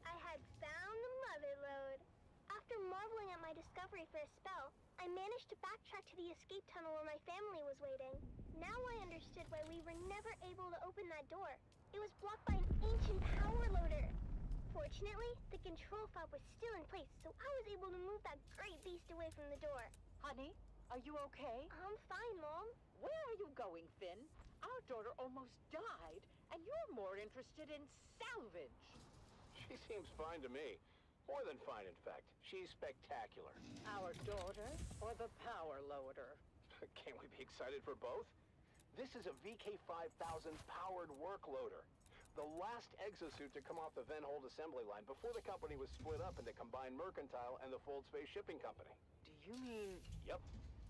[SPEAKER 4] I had found the mother lode. After marveling at my discovery for a spell, I managed to backtrack to the escape tunnel where my family was waiting. Now I understood why we were never able to open that door. It was blocked by an ancient power loader. Fortunately, the control fob was still in place, so I was able to move that great beast away from the door.
[SPEAKER 18] Honey, are you okay?
[SPEAKER 4] I'm fine, Mom.
[SPEAKER 18] Where are you going, Finn? Our daughter almost died, and you're more interested in salvage.
[SPEAKER 12] She seems fine to me. More than fine, in fact. She's spectacular.
[SPEAKER 18] Our daughter or the power loader?
[SPEAKER 12] Can't we be excited for both? This is a VK5000 powered work loader. The last exosuit to come off the Venhold assembly line before the company was split up into Combined Mercantile and the Fold Space Shipping Company.
[SPEAKER 18] Do you mean...
[SPEAKER 12] Yep.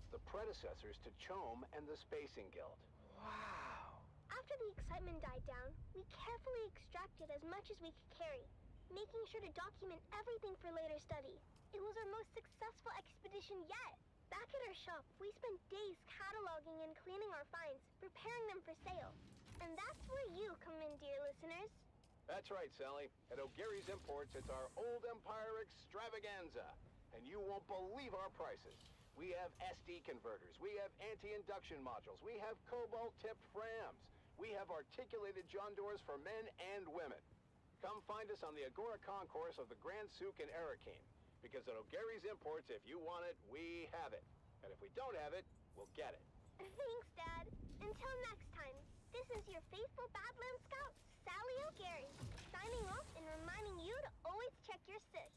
[SPEAKER 12] The predecessors to CHOAM and the Spacing Guild.
[SPEAKER 18] Wow.
[SPEAKER 4] After the excitement died down, we carefully extracted as much as we could carry, making sure to document everything for later study. It was our most successful expedition yet. Back at our shop, we spent days cataloging and cleaning our finds, preparing them for sale. And that's where you come in, dear listeners.
[SPEAKER 12] That's right, Sally. At O'Gary's Imports, it's our Old Empire extravaganza. And you won't believe our prices. We have SD converters. We have anti-induction modules. We have cobalt-tipped frams. we have articulated John doors for men and women. Come find us on the Agora Concourse of the Grand Souk in Arakeen. Because at O'Gary's Imports, if you want it, we have it. And if we don't have it, we'll get it.
[SPEAKER 4] Thanks, Dad. Until next time, this is your faithful Badland Scout, Sally O'Gary, signing off and reminding you to always check your six.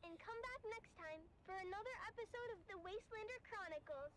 [SPEAKER 4] And come back next time for another episode of the Wastelander Chronicles.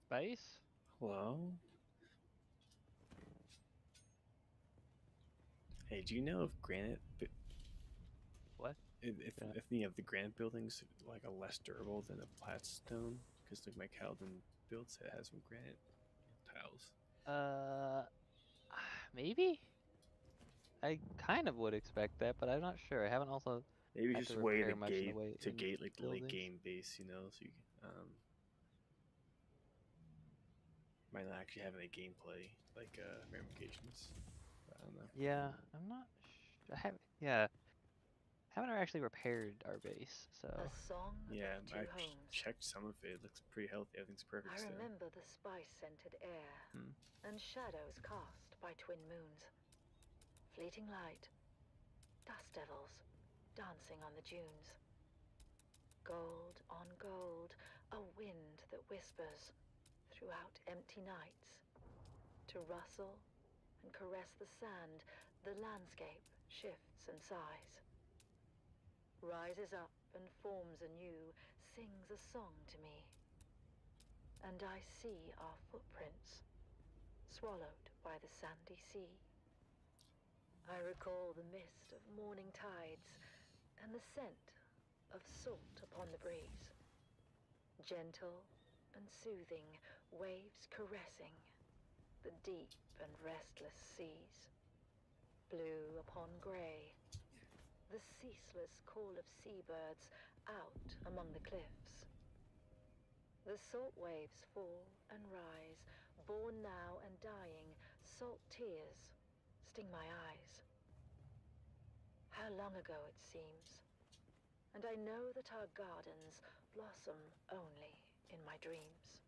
[SPEAKER 19] Spice?
[SPEAKER 10] Hello? Hey, do you know if granite...
[SPEAKER 19] What?
[SPEAKER 10] If any of the granite buildings like are less durable than a flat stone? Because like my Calvin build set has some granite tiles.
[SPEAKER 19] Maybe? I kind of would expect that, but I'm not sure. I haven't also
[SPEAKER 10] Maybe
[SPEAKER 19] had
[SPEAKER 10] just
[SPEAKER 19] to
[SPEAKER 10] way
[SPEAKER 19] repair
[SPEAKER 10] to
[SPEAKER 19] much in the way
[SPEAKER 10] gate like the late
[SPEAKER 19] buildings.
[SPEAKER 10] game base, you know, so you might not actually have any gameplay like ramifications. I don't know.
[SPEAKER 19] Yeah, I'm not. Yeah, haven't actually repaired our base, so.
[SPEAKER 1] A song
[SPEAKER 10] Yeah,
[SPEAKER 1] of
[SPEAKER 10] I
[SPEAKER 1] two homes.
[SPEAKER 10] checked some of it. It looks pretty healthy. Everything's perfect
[SPEAKER 1] I
[SPEAKER 10] still.
[SPEAKER 1] remember the spice-scented air and shadows cast by twin moons. Fleeting light, dust devils dancing on the dunes. Gold on gold, a wind that whispers throughout empty nights. To rustle and caress the sand, the landscape shifts and sighs. Rises up and forms anew, sings a song to me. And I see our footprints, swallowed by the sandy sea. I recall the mist of morning tides and the scent of salt upon the breeze. Gentle and soothing, waves caressing the deep and restless seas. Blue upon grey, the ceaseless call of seabirds out among the cliffs. The salt waves fall and rise, born now and dying, salt tears sting my eyes. How long ago it seems, and I know that our gardens blossom only in my dreams.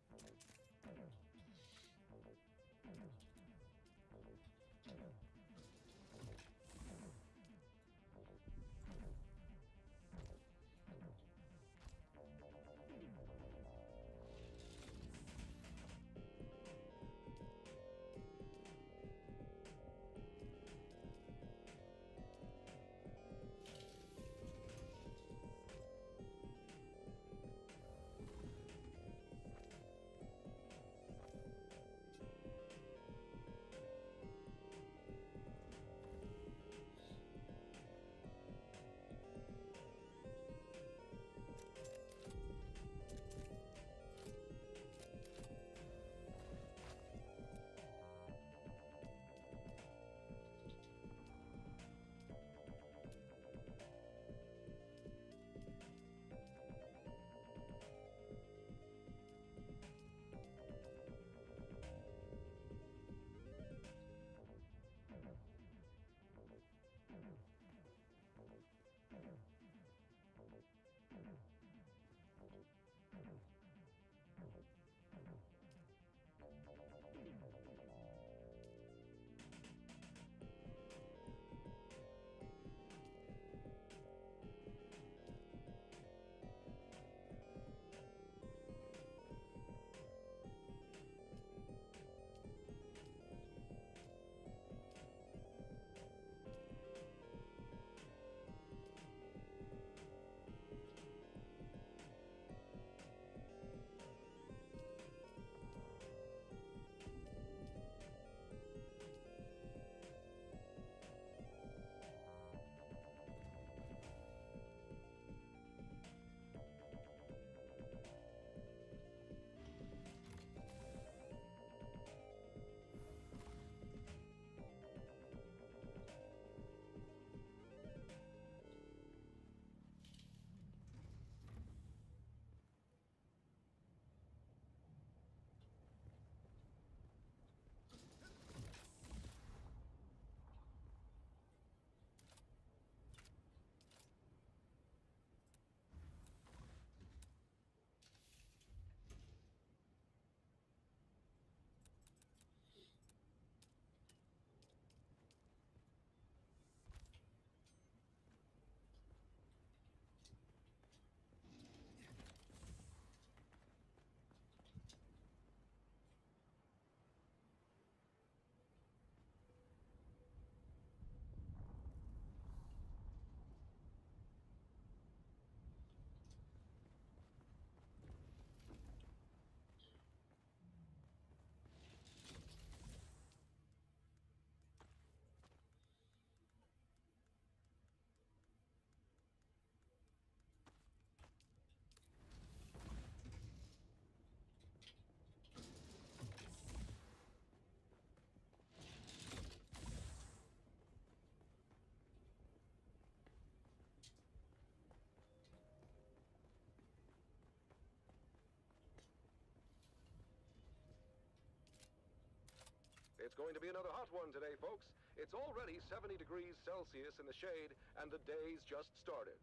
[SPEAKER 3] It's going to be another hot one today, folks. It's already 70 degrees Celsius in the shade, and the day's just started.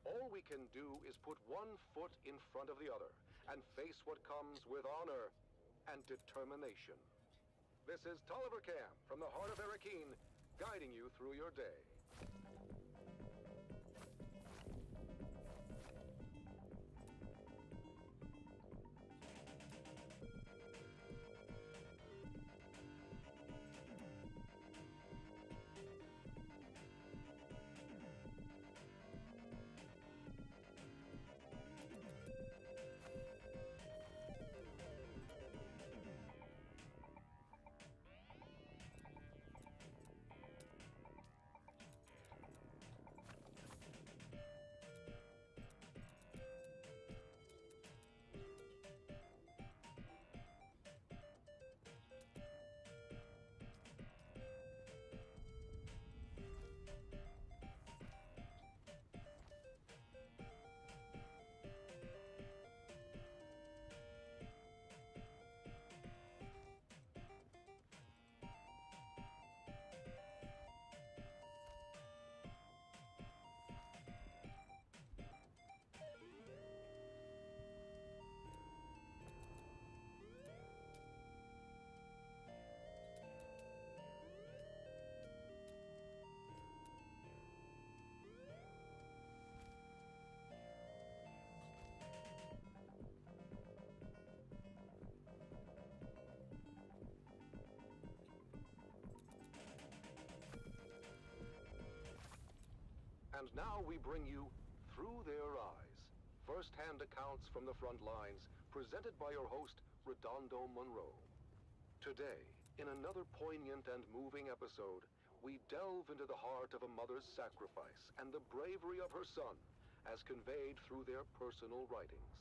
[SPEAKER 3] All we can do is put one foot in front of the other and face what comes with honor and determination. This is Tolliver Cam from the heart of Arakeen, guiding you through your day. And now we bring you Through Their Eyes, first-hand accounts from the front lines, presented by your host, Redondo Monroe. Today, in another poignant and moving episode, we delve into the heart of a mother's sacrifice and the bravery of her son, as conveyed through their personal writings.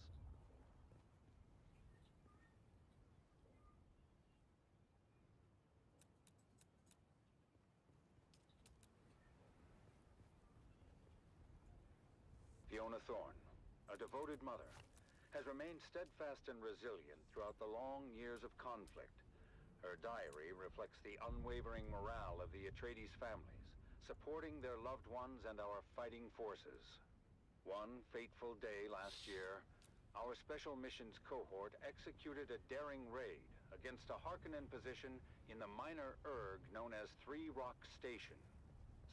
[SPEAKER 11] Fiona Thorne, a devoted mother, has remained steadfast and resilient throughout the long years of conflict. Her diary reflects the unwavering morale of the Atreides families, supporting their loved ones and our fighting forces. One fateful day last year, our Special Missions cohort executed a daring raid against a Harkonnen position in the minor erg known as Three Rock Station.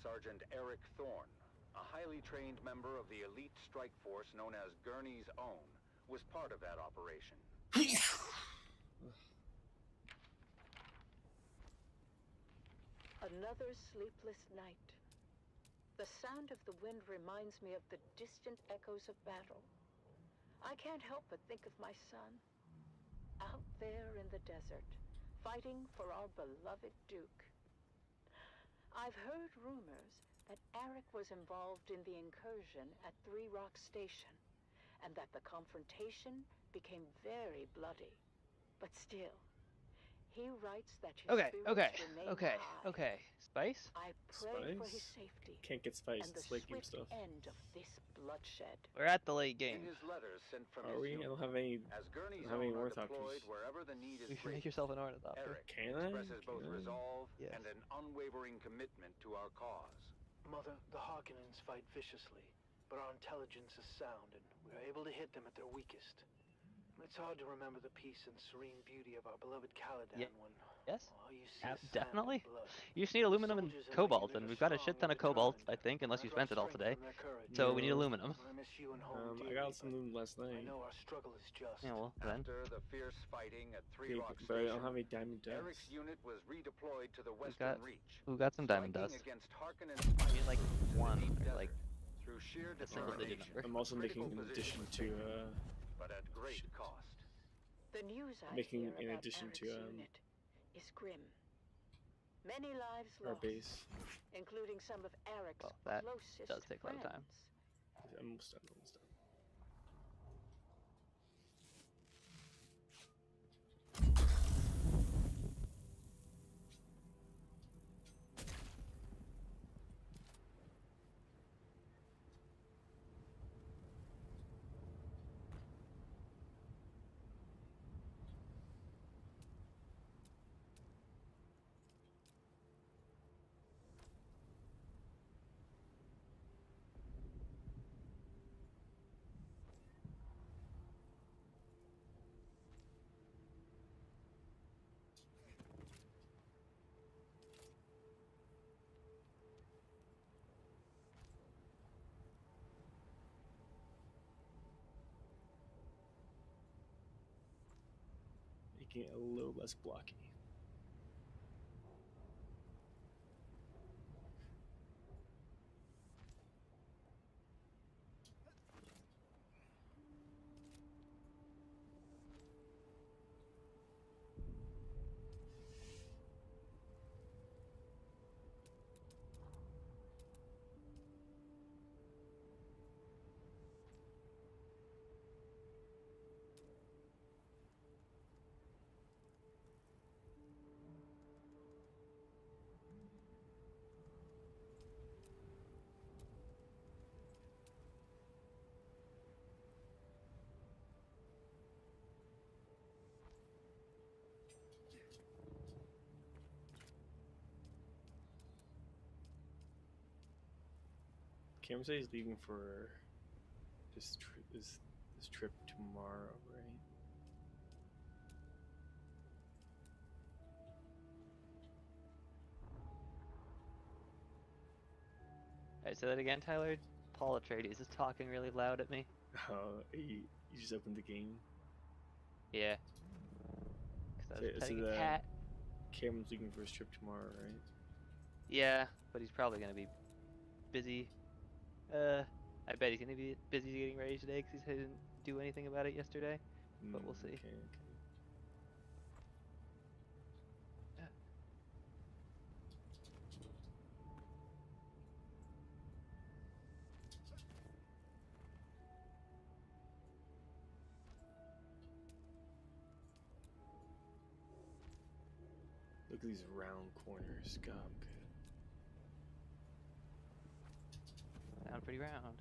[SPEAKER 11] Sergeant Eric Thorne, a highly trained member of the elite strike force known as Gurney's Own, was part of that operation.
[SPEAKER 1] Another sleepless night. The sound of the wind reminds me of the distant echoes of battle. I can't help but think of my son, out there in the desert, fighting for our beloved Duke. I've heard rumors that Arak was involved in the incursion at Three Rock Station, and that the confrontation became very bloody. But still, he writes that his spirits remain high.
[SPEAKER 19] Spice?
[SPEAKER 1] I pray for his
[SPEAKER 10] Spice?
[SPEAKER 1] safety
[SPEAKER 10] Can't get spice,
[SPEAKER 1] and the
[SPEAKER 10] it's late game
[SPEAKER 1] swift
[SPEAKER 10] stuff.
[SPEAKER 1] end of this bloodshed.
[SPEAKER 19] We're at the late game.
[SPEAKER 11] In his letters sent from
[SPEAKER 10] Are
[SPEAKER 11] his
[SPEAKER 10] we? I
[SPEAKER 11] unit,
[SPEAKER 10] don't have any.
[SPEAKER 11] as
[SPEAKER 10] I
[SPEAKER 11] Gurney's
[SPEAKER 10] don't have any
[SPEAKER 11] Own are
[SPEAKER 10] orthopters.
[SPEAKER 11] deployed wherever the need is
[SPEAKER 19] You should make
[SPEAKER 11] greatest,
[SPEAKER 19] yourself an ornithopter.
[SPEAKER 11] Eric
[SPEAKER 10] Can I?
[SPEAKER 11] expresses both
[SPEAKER 10] Can I?
[SPEAKER 11] resolve
[SPEAKER 19] Yes.
[SPEAKER 11] and an unwavering commitment to our cause.
[SPEAKER 15] Mother, the Harkonnens fight viciously, but our intelligence is sound, and we are able to hit them at their weakest. It's hard to remember the peace and serene beauty of our beloved Caladan when
[SPEAKER 19] Yes?
[SPEAKER 15] all you see is sand
[SPEAKER 19] Definitely.
[SPEAKER 15] and blood.
[SPEAKER 19] You just need aluminum and
[SPEAKER 15] Soldiers in my
[SPEAKER 19] cobalt,
[SPEAKER 15] unit
[SPEAKER 19] and
[SPEAKER 15] are
[SPEAKER 19] we've got a
[SPEAKER 15] strong
[SPEAKER 19] shit ton
[SPEAKER 15] and
[SPEAKER 19] of cobalt,
[SPEAKER 15] determined.
[SPEAKER 19] I think, unless you
[SPEAKER 15] I draw
[SPEAKER 19] spent it all
[SPEAKER 15] strength
[SPEAKER 19] today.
[SPEAKER 15] from their courage.
[SPEAKER 19] So we need aluminum.
[SPEAKER 15] I miss you and home
[SPEAKER 10] I
[SPEAKER 15] dearly,
[SPEAKER 10] got some loot last
[SPEAKER 15] but I
[SPEAKER 10] night.
[SPEAKER 15] know our struggle is just.
[SPEAKER 19] Yeah, well, then.
[SPEAKER 11] After the fierce fighting at Three
[SPEAKER 10] Okay,
[SPEAKER 11] Rock
[SPEAKER 10] but I
[SPEAKER 11] Station,
[SPEAKER 10] don't have any diamond dust.
[SPEAKER 11] Eric's unit was redeployed to the Western Reach.
[SPEAKER 19] Who got some diamond dust?
[SPEAKER 11] striking against Harkonnen
[SPEAKER 19] I mean, like one,
[SPEAKER 11] deep
[SPEAKER 19] or like
[SPEAKER 11] desert through sheer
[SPEAKER 19] a single-digit
[SPEAKER 11] determination.
[SPEAKER 19] number.
[SPEAKER 10] I'm also making
[SPEAKER 11] Critical
[SPEAKER 10] an addition
[SPEAKER 11] position
[SPEAKER 10] to
[SPEAKER 11] was but at great
[SPEAKER 10] shit.
[SPEAKER 11] cost.
[SPEAKER 1] The news I
[SPEAKER 10] Making
[SPEAKER 1] hear
[SPEAKER 10] in
[SPEAKER 1] about
[SPEAKER 10] addition
[SPEAKER 1] Arak's
[SPEAKER 10] to
[SPEAKER 1] unit is grim. Many lives
[SPEAKER 10] our
[SPEAKER 1] lost,
[SPEAKER 10] base.
[SPEAKER 1] including some of Arak's
[SPEAKER 19] Well, that
[SPEAKER 1] closest
[SPEAKER 19] does take a lot of time.
[SPEAKER 1] friends.
[SPEAKER 10] I'm almost done. Almost done. making it a little less blocky. Cameron said he's leaving for this trip tomorrow, right?
[SPEAKER 19] Alright, say that again, Tyler. Paul Atreides is talking really loud at me.
[SPEAKER 10] Oh, you just opened the game?
[SPEAKER 19] Yeah. Because I was petting a cat.
[SPEAKER 10] Cameron's leaving for his trip tomorrow, right?
[SPEAKER 19] Yeah, but he's probably going to be busy. I bet he's going to be busy getting ready today because he didn't do anything about it yesterday. But we'll see.
[SPEAKER 10] Okay. Look at these round corners, gunk.
[SPEAKER 19] Sound pretty round.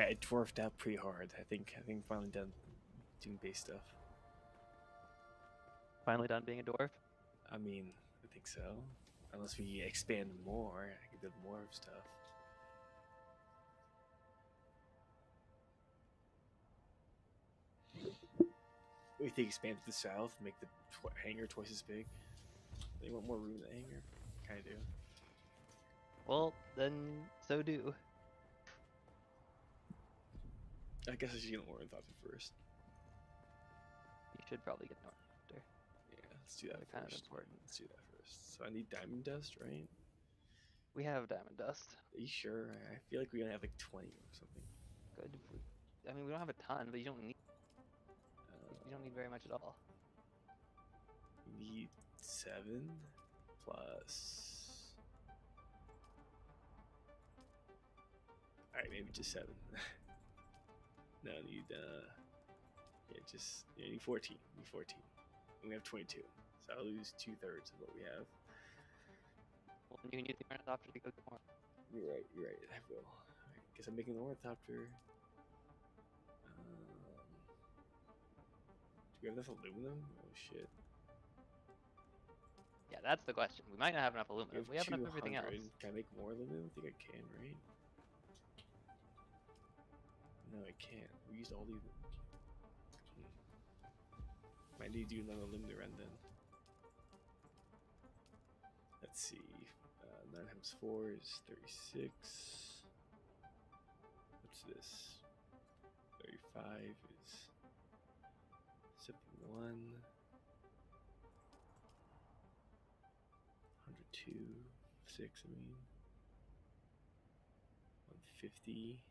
[SPEAKER 10] I dwarfed out pretty hard. I think finally done doing base stuff.
[SPEAKER 19] Finally done being a dwarf?
[SPEAKER 10] I mean, I think so. Unless we expand more, I can build more stuff. We think expand to the south, make the hangar twice as big. They want more room in the hangar? Kinda do.
[SPEAKER 19] Well, then so do.
[SPEAKER 10] I guess I should get an ornithopter first.
[SPEAKER 19] You should probably get an ornithopter.
[SPEAKER 10] Yeah, let's do that
[SPEAKER 19] They're
[SPEAKER 10] first.
[SPEAKER 19] kind of important.
[SPEAKER 10] Let's do that first. So I need diamond dust, right?
[SPEAKER 19] We have diamond dust.
[SPEAKER 10] Are you sure? I feel like we only have like 20 or something.
[SPEAKER 19] Good. I mean, we don't have a ton, but you don't need very much at all.
[SPEAKER 10] You need 7 plus. Alright, maybe just 7. No, I need you need 14. You need 14. And we have 22. So I'll lose 2/3 of what we have.
[SPEAKER 19] Well, you can use the ornithopter to go get more.
[SPEAKER 10] You're right, I will. I guess I'm making an ornithopter. Do we have enough aluminum? Oh shit.
[SPEAKER 19] Yeah, that's the question. We might not have enough aluminum. We have enough everything else.
[SPEAKER 10] Can I make more aluminum? I think I can, right? No, I can't. We used all these. Might need to do another aluminum run then. Let's see. 9 times 4 is 36. What's this? 35 is 71. 102. 6, I mean. 150.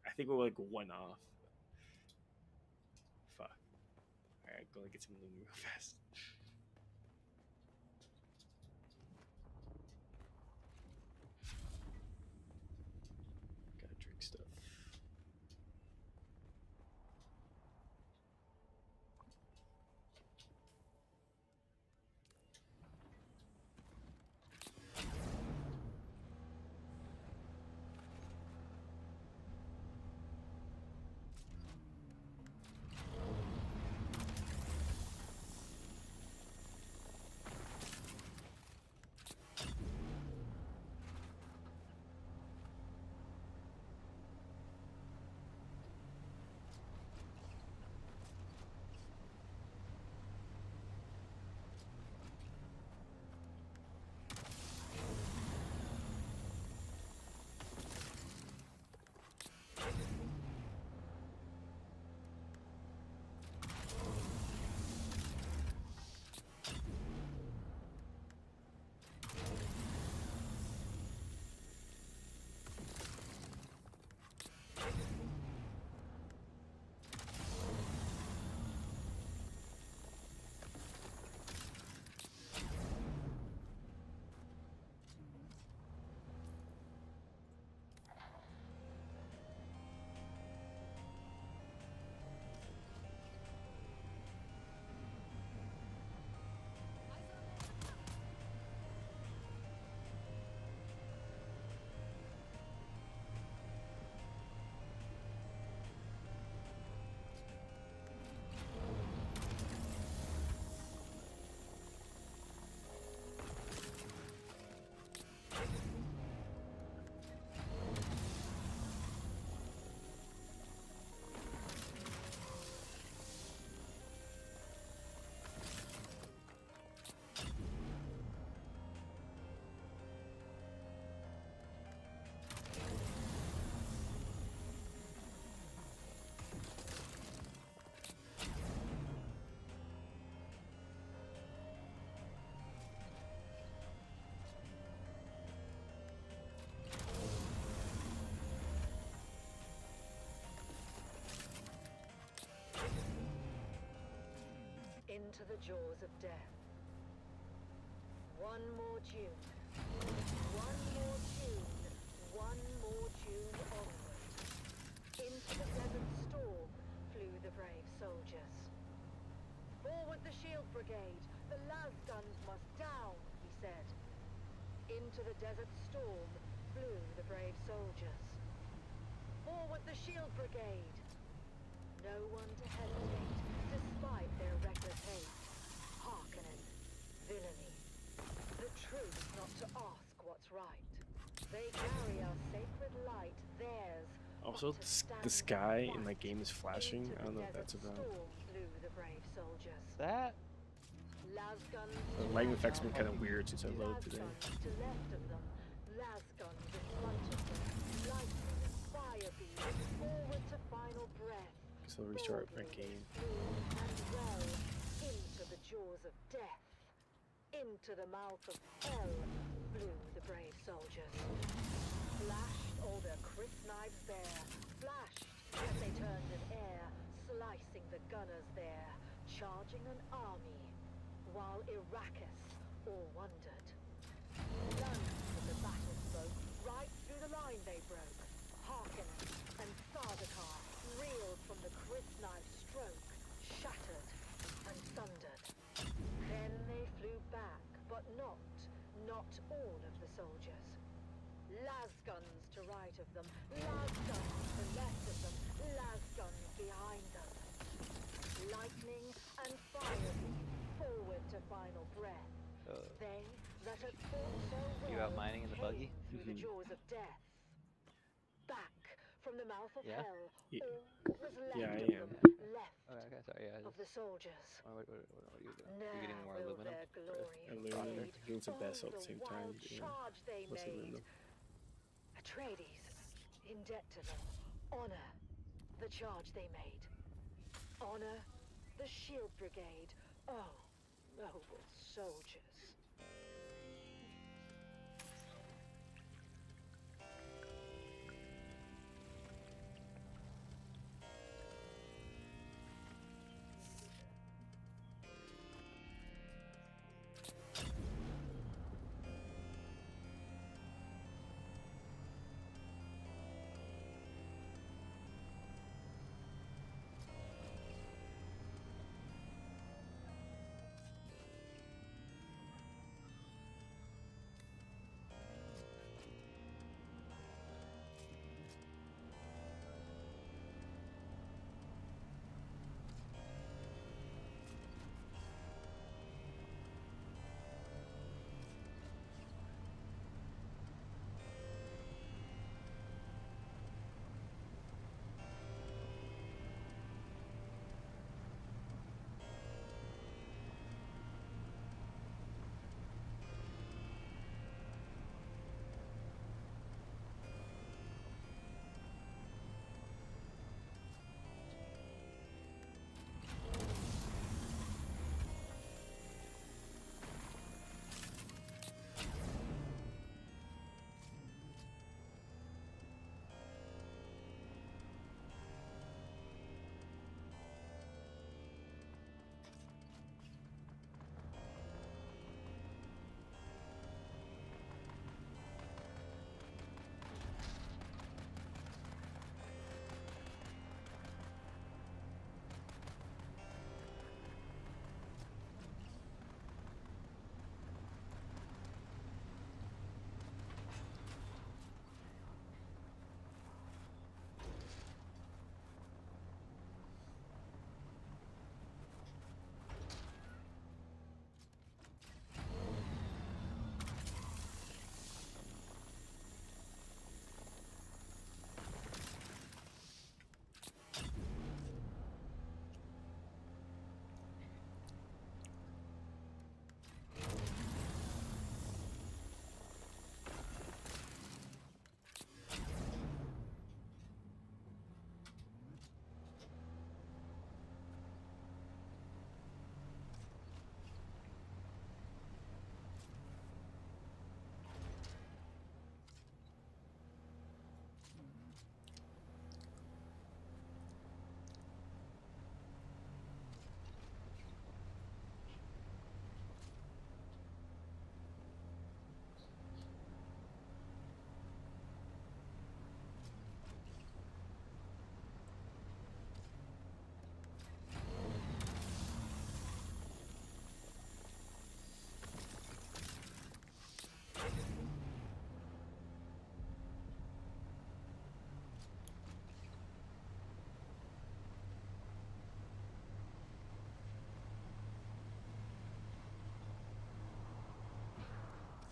[SPEAKER 10] I think we're like 1 off. Fuck. Alright, go and get some aluminum real fast. Gotta drink stuff.
[SPEAKER 1] Into the jaws of death. One more tune. One more tune. One more tune onward. Into the desert storm flew the brave soldiers. Forward the shield brigade. The las guns must down, he said. Into the desert storm soldiers. Forward the shield brigade! No one to hesitate, despite their reckless haste. Hearkening, villainy. The truth not to ask what's right. They carry our sacred light, theirs.
[SPEAKER 10] Also, the sky in my game is flashing. I don't know what that's about.
[SPEAKER 1] Blew the brave soldiers.
[SPEAKER 19] That?
[SPEAKER 10] The lighting effects have been kind of weird since I loaded today.
[SPEAKER 1] To left of them, lasguns in front of them, lightning and fire beams forward to final breath.
[SPEAKER 10] So I'll restart my game.
[SPEAKER 1] And well into the jaws of death, into the mouth of hell flew the brave soldiers. Flashed all their crisp knives bare, flashed as they turned in air, slicing the gunners there, charging an army, while Arrakis all wondered. Guns of the battle spoke, right through the line they broke. Harkonnen and Sardaukar reeled from the crisp knife stroke, shattered and sundered. Then they flew back, but not all of the soldiers. Lasguns to right of them, lasguns to left of them, lasguns behind them. Lightning and fire beam forward to final breath. They that had fought so well
[SPEAKER 19] You out mining in the buggy?
[SPEAKER 1] through the jaws of death. Back from the mouth of
[SPEAKER 19] Yeah?
[SPEAKER 1] hell,
[SPEAKER 10] Yeah.
[SPEAKER 1] all was left
[SPEAKER 10] Yeah, I
[SPEAKER 1] of
[SPEAKER 10] am.
[SPEAKER 1] them, left
[SPEAKER 19] Okay, sorry. Yeah,
[SPEAKER 1] of the soldiers.
[SPEAKER 19] What are you doing? You're getting more
[SPEAKER 1] Now will
[SPEAKER 19] aluminum?
[SPEAKER 1] their glory
[SPEAKER 10] Aluminum,
[SPEAKER 1] fade.
[SPEAKER 10] doing some
[SPEAKER 1] Oh,
[SPEAKER 10] vessel at the
[SPEAKER 1] the
[SPEAKER 10] same time.
[SPEAKER 1] wild
[SPEAKER 10] Yeah.
[SPEAKER 1] charge they
[SPEAKER 10] Mostly
[SPEAKER 1] made.
[SPEAKER 10] aluminum.
[SPEAKER 1] Atreides, in debt to them, honor the charge they made. Honor the shield brigade. Oh, noble soldiers.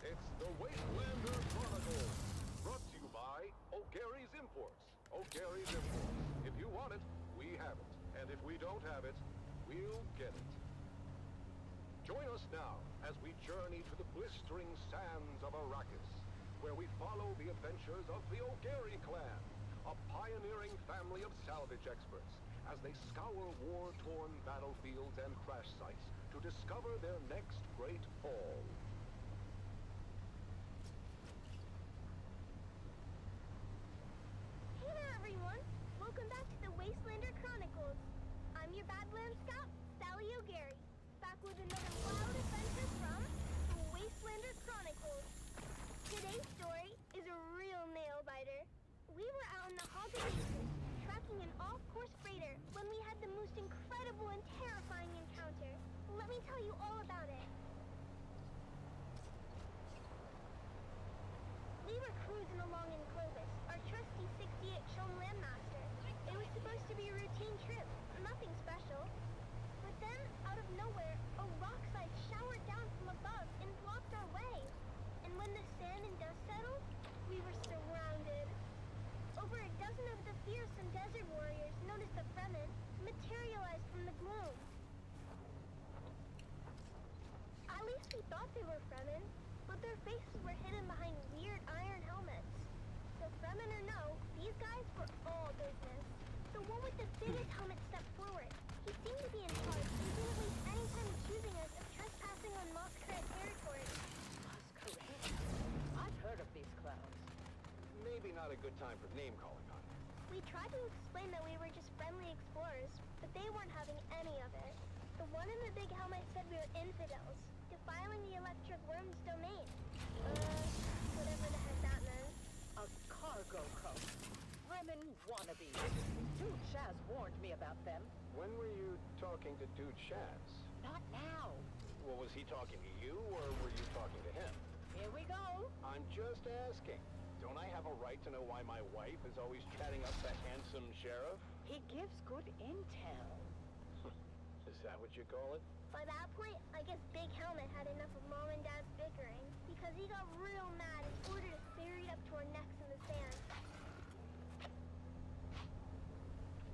[SPEAKER 3] It's the Wastelander Chronicles, brought to you by O'Gary's Imports. O'Gary's Imports. If you want it, we have it. And if we don't have it, we'll get it. Join us now as we journey to the blistering sands of Arrakis, where we follow the adventures of the O'Gary clan, a pioneering family of salvage experts, as they scour war-torn battlefields and crash sites to discover their next great haul.
[SPEAKER 4] Hey there, everyone! Welcome back to the Wastelander Chronicles. I'm your Badlands Scout, Sally O'Gary, back with another wild adventure from the Wastelander Chronicles. Today's story is a real nail-biter. We were out in the Hogwarts, tracking an off-course freighter when we had the most incredible and terrifying encounter. Let me tell you all about it. We were cruising along in Clovis, our trusty 68 Swordmaster. It was supposed to be a routine trip, nothing special. But then, out of nowhere, a rock slide showered down from above and blocked our way. And when the sand and dust settled, we were surrounded. Over a dozen of the fearsome desert warriors, known as the Fremen, materialized from the gloom. At least we thought they were Fremen, but their faces were hidden behind weird iron helmets. So Fremen or no, these guys were all business. The one with the biggest helmet stepped forward. He seemed to be in charge and didn't waste any time accusing us of trespassing on Masquerade territory.
[SPEAKER 15] Masquerade? I've heard of these clowns.
[SPEAKER 12] Maybe not a good time for name-calling on it.
[SPEAKER 4] We tried to explain that we were just friendly explorers, but they weren't having any of it. The one in the big helmet said we were infidels, defiling the electric worm's domain. Whatever the heck that meant.
[SPEAKER 15] A cargo code. Fremen wannabes. Dude Shaz warned me about them.
[SPEAKER 12] When were you talking to Dude Shaz?
[SPEAKER 15] Not now.
[SPEAKER 12] Well, was he talking to you, or were you talking to him?
[SPEAKER 15] Here we go.
[SPEAKER 12] I'm just asking. Don't I have a right to know why my wife is always chatting up the handsome sheriff?
[SPEAKER 15] He gives good intel.
[SPEAKER 12] Is that what you call it?
[SPEAKER 4] By that point, I guess Big Helmet had enough of Mom and Dad's bickering, because he got real mad and ordered us buried up to our necks in the sand.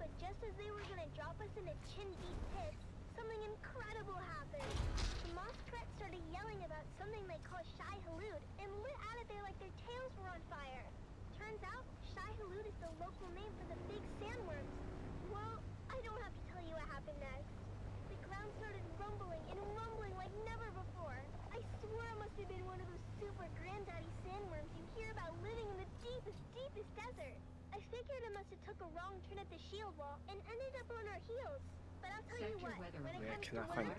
[SPEAKER 4] But just as they were gonna drop us into chin-deep pits, something incredible happened. The Masquerade started yelling about something they call Shai Hulud and lit out of there like their tails were on fire. Turns out, Shai Hulud is the local name for the big sandworms. Well, I don't have to tell you what happened next. The ground started rumbling and rumbling like never before. I swear it must have been one of those super granddaddy sandworms you hear about living in the deepest, deepest desert. I figured it must have took a wrong turn at the shield wall and ended up on our heels. But I'll tell you what, when it comes to weather,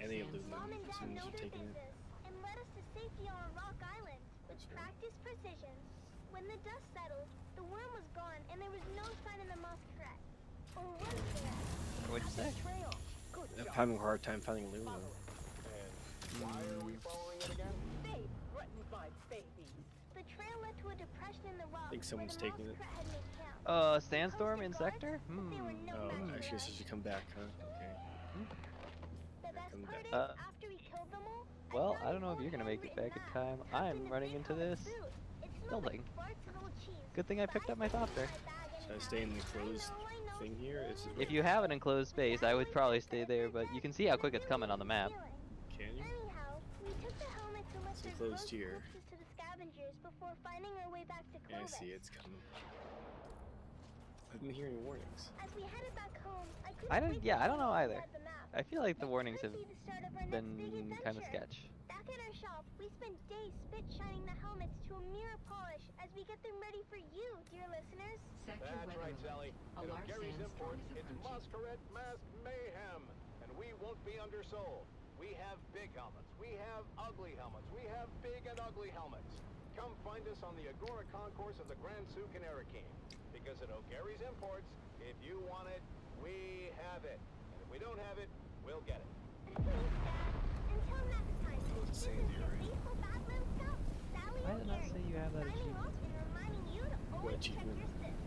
[SPEAKER 4] Mom and Dad know their business and led us to safety on a rock island with practiced precision. When the dust settled, the worm was gone and there was no sign of the Masquerade. Or was there?
[SPEAKER 19] What'd you say?
[SPEAKER 10] I'm having a hard time finding Lulu.
[SPEAKER 12] And why are we following it again?
[SPEAKER 15] Babe threatened by babies.
[SPEAKER 4] The trail led to a depression in the rock.
[SPEAKER 10] I think someone's taking it.
[SPEAKER 19] Sandstorm in sector?
[SPEAKER 10] Oh, actually, so she come back, huh? Okay.
[SPEAKER 4] The best part is, after we killed them all,
[SPEAKER 19] Well, I don't know if you're gonna make it back in time. I'm running into this building. Good thing I picked up my thopter.
[SPEAKER 10] Should I stay in the closed thing here?
[SPEAKER 19] If you have an enclosed space, I would probably stay there, but you can see how quick it's coming on the map.
[SPEAKER 10] Can you? It's enclosed here.
[SPEAKER 4] To the scavengers before finding our way back to
[SPEAKER 10] Yeah, I
[SPEAKER 4] Clovis.
[SPEAKER 10] see, it's coming. I didn't hear any warnings.
[SPEAKER 4] As we headed back home,
[SPEAKER 19] I don't know either. I feel like the warnings have been kind of sketch.
[SPEAKER 4] Back at our shop, we spent days spit shining the helmets to a mirror polish as we get them ready for you, dear listeners.
[SPEAKER 12] That's right, Sally. In O'Gary's Imports, it's Masquerade Mask Mayhem, and we won't be undersold. We have big helmets, we have ugly helmets, we have big and ugly helmets. Come find us on the Agora Concourse of the Grand Souk in Arakeen. Because at O'Gary's Imports, if you want it, we have it. And if we don't have it, we'll get it.
[SPEAKER 4] Thanks, Dad. Until next time, this is your
[SPEAKER 10] right?
[SPEAKER 4] faithful Badlands Scout, Sally
[SPEAKER 19] Why did I
[SPEAKER 4] O'Gary,
[SPEAKER 19] say you have that
[SPEAKER 4] signing off
[SPEAKER 19] achievement?
[SPEAKER 4] and reminding you to always check
[SPEAKER 10] achievement?
[SPEAKER 4] your stats.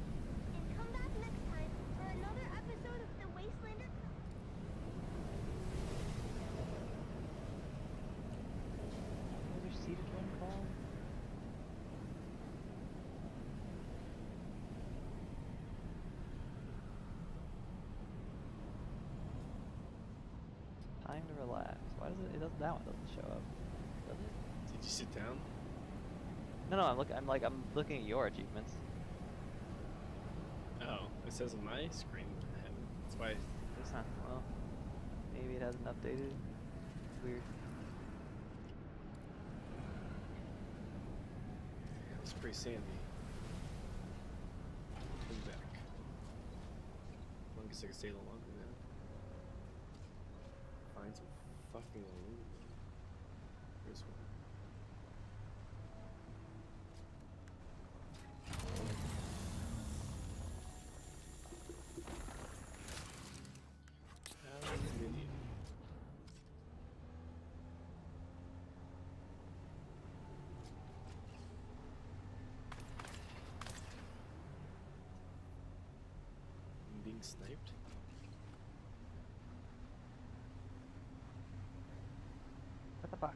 [SPEAKER 4] And come back next time for another episode of the Wastelander.
[SPEAKER 19] Another seated one call? Trying to relax. Why does it? That one doesn't show up. Does it?
[SPEAKER 10] Did you sit down?
[SPEAKER 19] No, I'm looking at your achievements.
[SPEAKER 10] Oh, it says on my screen. I haven't. That's why.
[SPEAKER 19] It's not. Well, maybe it hasn't updated. It's weird.
[SPEAKER 10] It's pretty sandy. Come back. I guess I can stay a little longer now. Find some fucking aluminum. There's one. Aluminium. I'm being sniped.
[SPEAKER 19] What the fuck?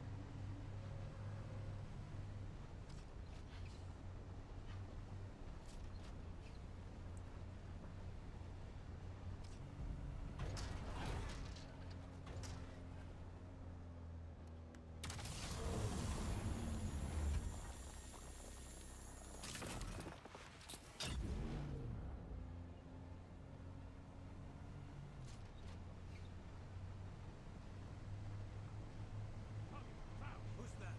[SPEAKER 7] Who's that?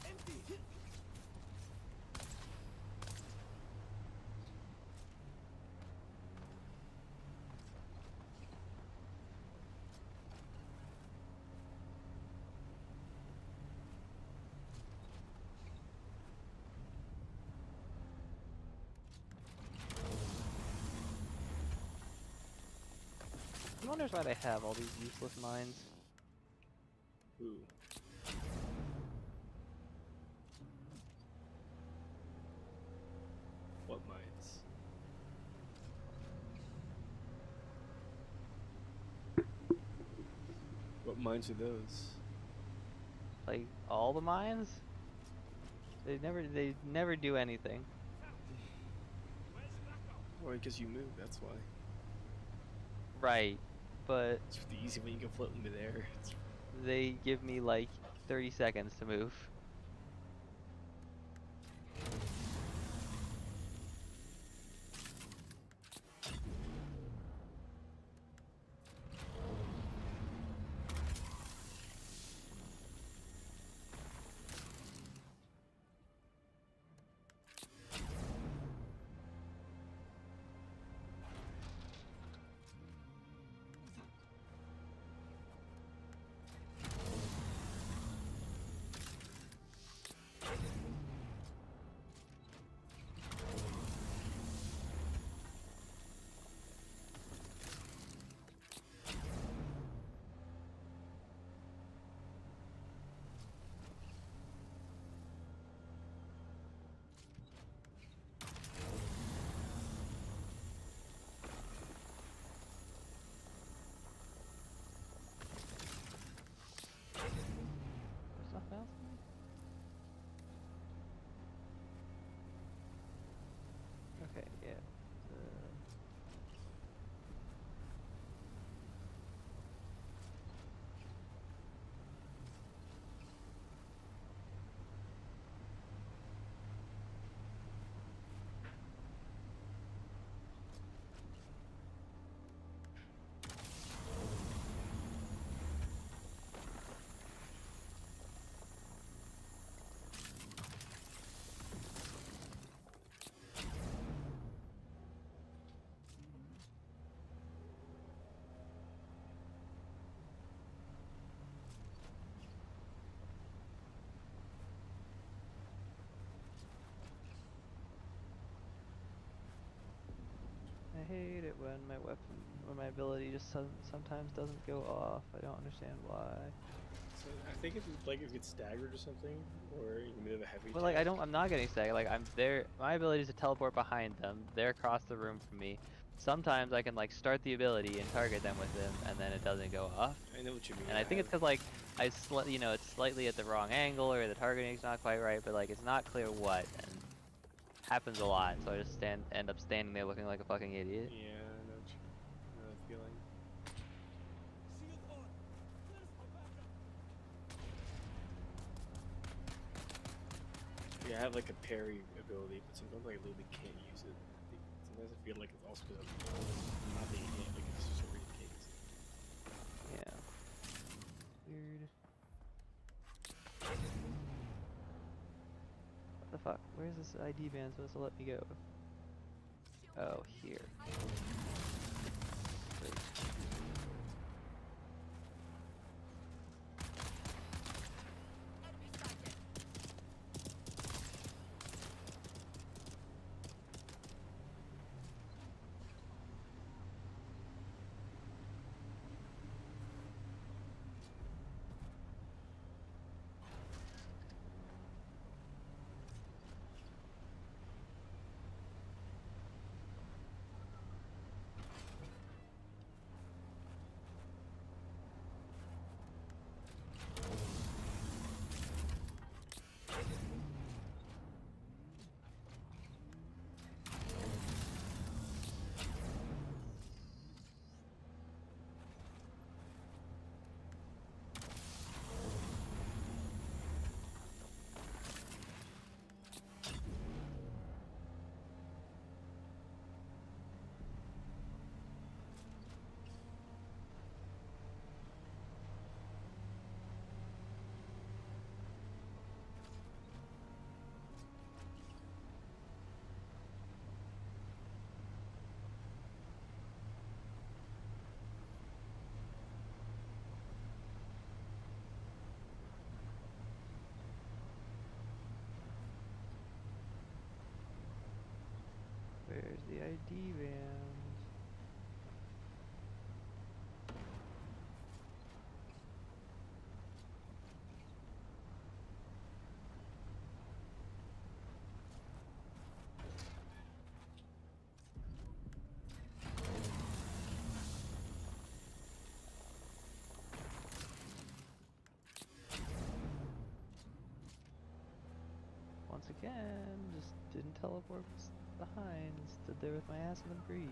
[SPEAKER 7] Empty.
[SPEAKER 19] He wonders why they have all these useless mines.
[SPEAKER 10] Ooh. What mines? What mines are those?
[SPEAKER 19] Like all the mines? They never do anything.
[SPEAKER 10] Or because you move, that's why.
[SPEAKER 19] Right, but
[SPEAKER 10] It's the easy way you can float in midair. It's
[SPEAKER 19] they give me like 30 seconds to move. There's nothing else in there? Okay, yeah. I hate it when my ability just sometimes doesn't go off. I don't understand why.
[SPEAKER 10] So I think if you get staggered or something, or you move a heavy.
[SPEAKER 19] Well, like I'm not getting staggered. Like I'm there. My ability is to teleport behind them. They're across the room from me. sometimes I can like start the ability and target them with them, and then it doesn't go off.
[SPEAKER 10] I know what you mean.
[SPEAKER 19] And I think it's because like you know, it's slightly at the wrong angle or the targeting's not quite right, but like it's not clear what, and happens a lot. So I just end up standing there looking like a fucking idiot.
[SPEAKER 10] Yeah, I know the feeling. Yeah, I have like a parry ability, but sometimes I literally can't use it. Sometimes I feel like it's also because I'm not being hit, like it's just already the case.
[SPEAKER 19] Yeah. Weird. What the fuck? Where's this ID band supposed to let me go? Oh, here. Great. Where's the ID band? Once again, just didn't teleport behind and stood there with my ass in the breeze.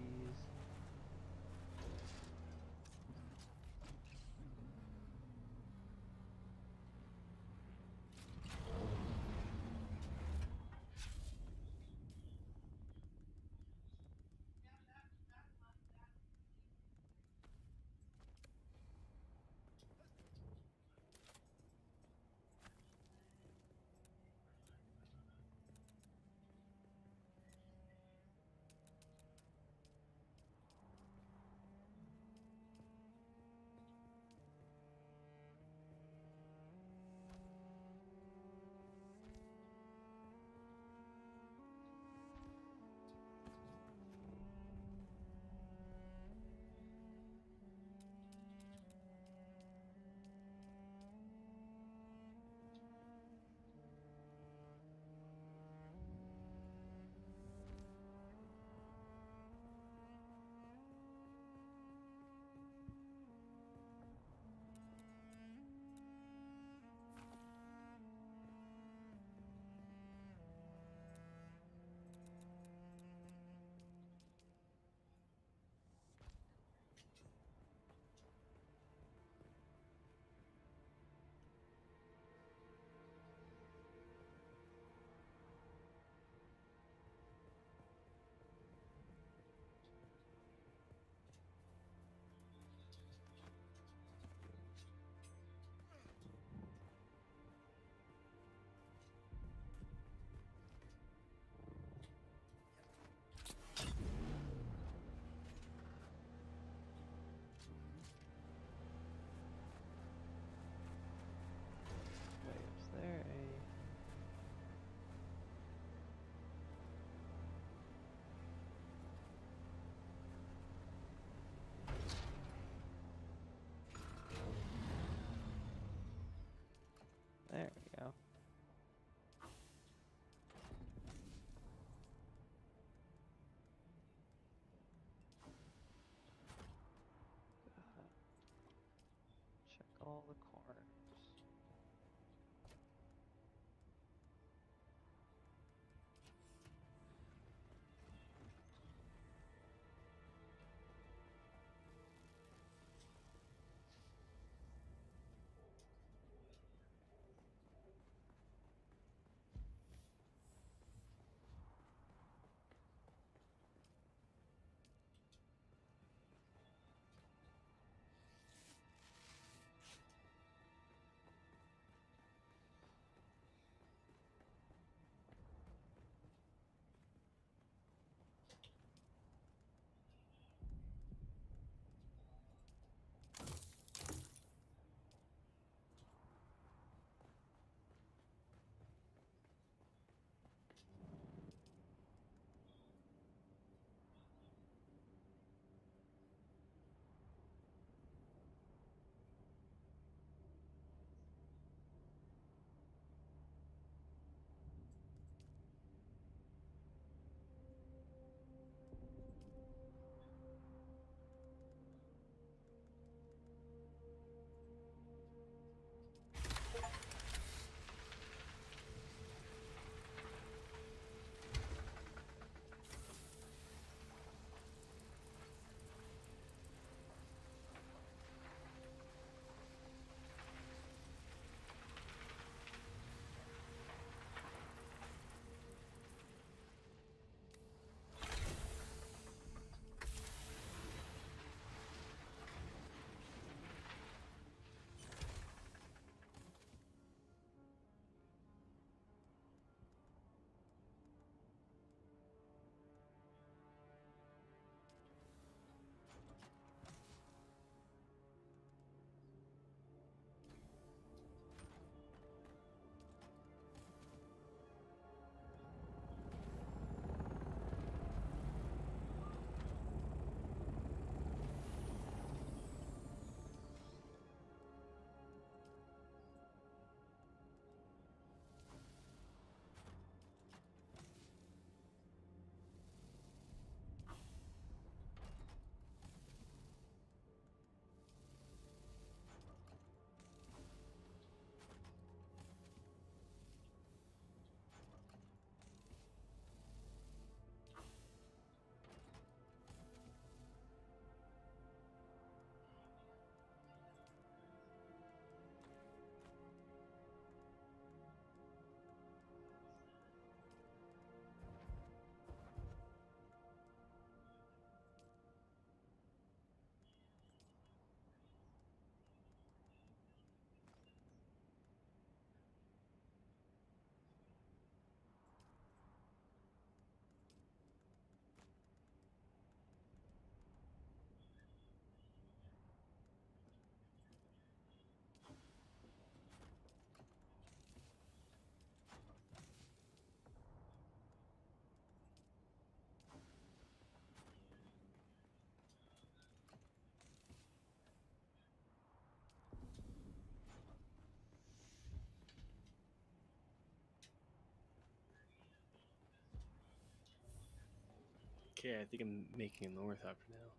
[SPEAKER 10] Okay, I think I'm making an ornithopter now.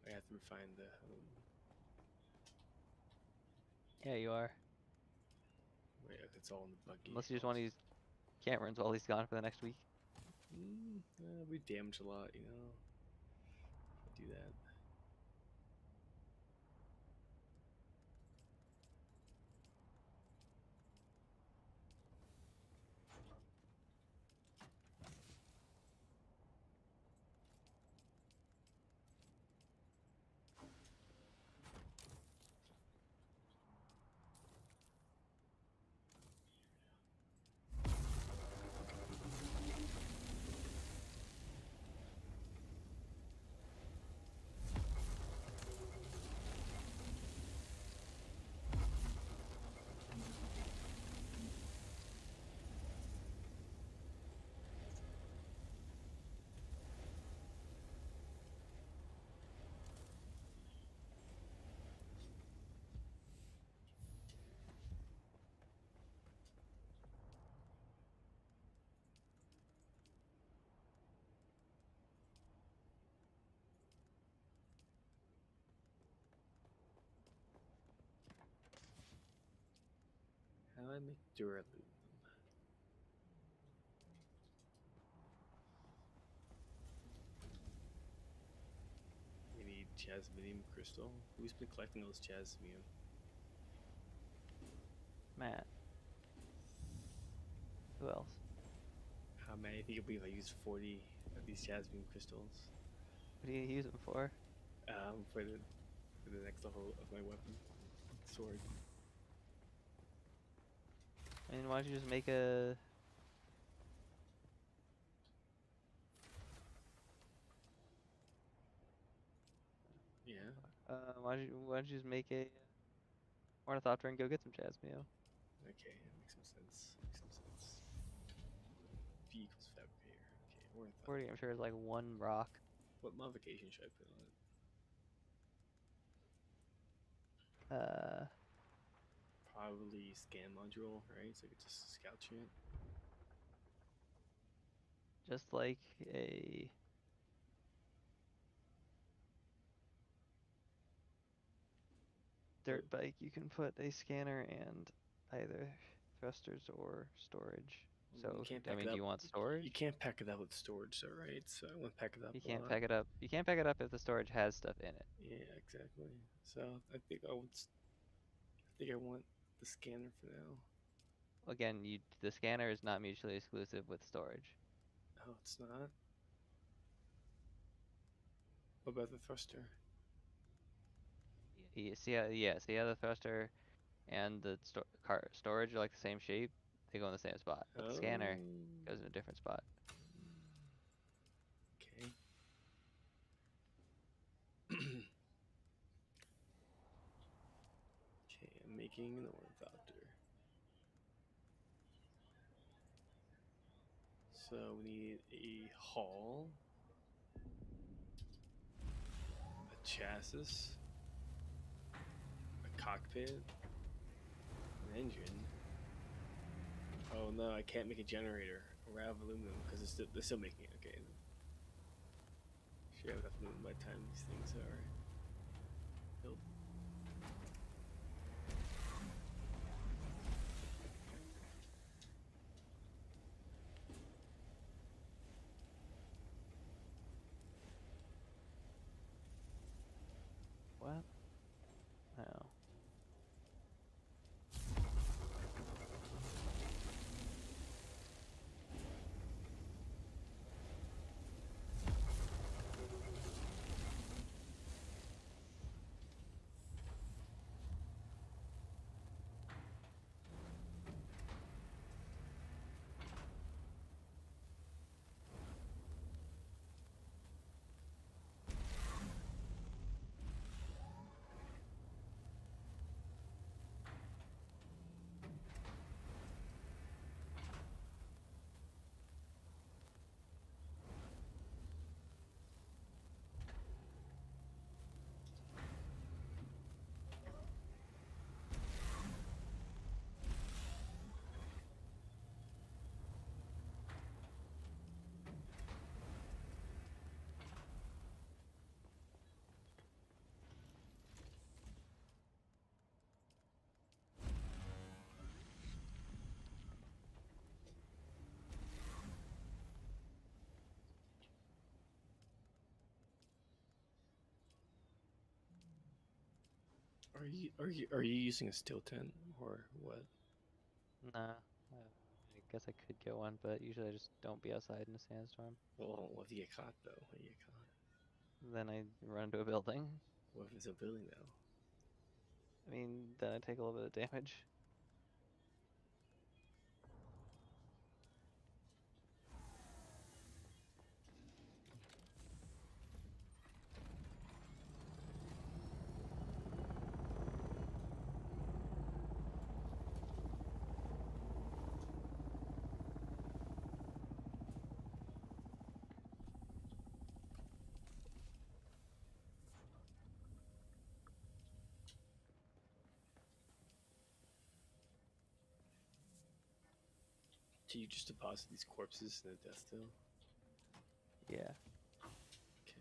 [SPEAKER 10] I have to refine the.
[SPEAKER 19] Yeah, you are.
[SPEAKER 10] Wait, it's all in the buggy.
[SPEAKER 19] Unless you just want to use Cameron's while he's gone for the next week.
[SPEAKER 10] We damage a lot, you know. Do that. How do I make Duralumin? We need Jasminium crystal. Who's been collecting those Jasminium?
[SPEAKER 19] Matt. Who else?
[SPEAKER 10] How many? I think it'll be if I use 40 of these Jasmine crystals.
[SPEAKER 19] What do you use them for?
[SPEAKER 10] For the next level of my weapon, sword.
[SPEAKER 19] I mean, why don't you just make a...
[SPEAKER 10] Yeah.
[SPEAKER 19] Why don't you just make a ornithopter and go get some Jasmine?
[SPEAKER 10] Okay, that makes some sense. Makes some sense. V equals fabricator. Okay, ornithopter.
[SPEAKER 19] 40, I'm sure, is like one rock.
[SPEAKER 10] What modification should I put on it? Probably scan module, right? So I could just scout it.
[SPEAKER 19] Just like a... dirt bike, you can put a scanner and either thrusters or storage. So, I mean, do you want storage?
[SPEAKER 10] You can't pack it up with storage, though, right? So I want to pack it up.
[SPEAKER 19] You can't pack it up. You can't pack it up if the storage has stuff in it.
[SPEAKER 10] Yeah, exactly. So I think I want the scanner for now.
[SPEAKER 19] Again, the scanner is not mutually exclusive with storage.
[SPEAKER 10] Oh, it's not? What about the thruster?
[SPEAKER 19] You see how the thruster and the storage are like the same shape? They go in the same spot. But the scanner goes in a different spot.
[SPEAKER 10] Okay. Okay, I'm making an ornithopter. So we need a hull, a chassis, a cockpit, an engine. Oh no, I can't make a generator. We're out of aluminum because they're still making it. Okay. Should have enough aluminum by the time these things are built.
[SPEAKER 19] What? Oh.
[SPEAKER 10] Are you using a steel tent or what?
[SPEAKER 19] Nah. I guess I could get one, but usually I just don't be outside in a sandstorm.
[SPEAKER 10] Well, what if you get caught though? What if you get caught?
[SPEAKER 19] Then I run into a building.
[SPEAKER 10] What if it's a building though?
[SPEAKER 19] I mean, then I take a little bit of damage.
[SPEAKER 10] Do you just deposit these corpses in the death still?
[SPEAKER 19] Yeah.
[SPEAKER 10] Okay.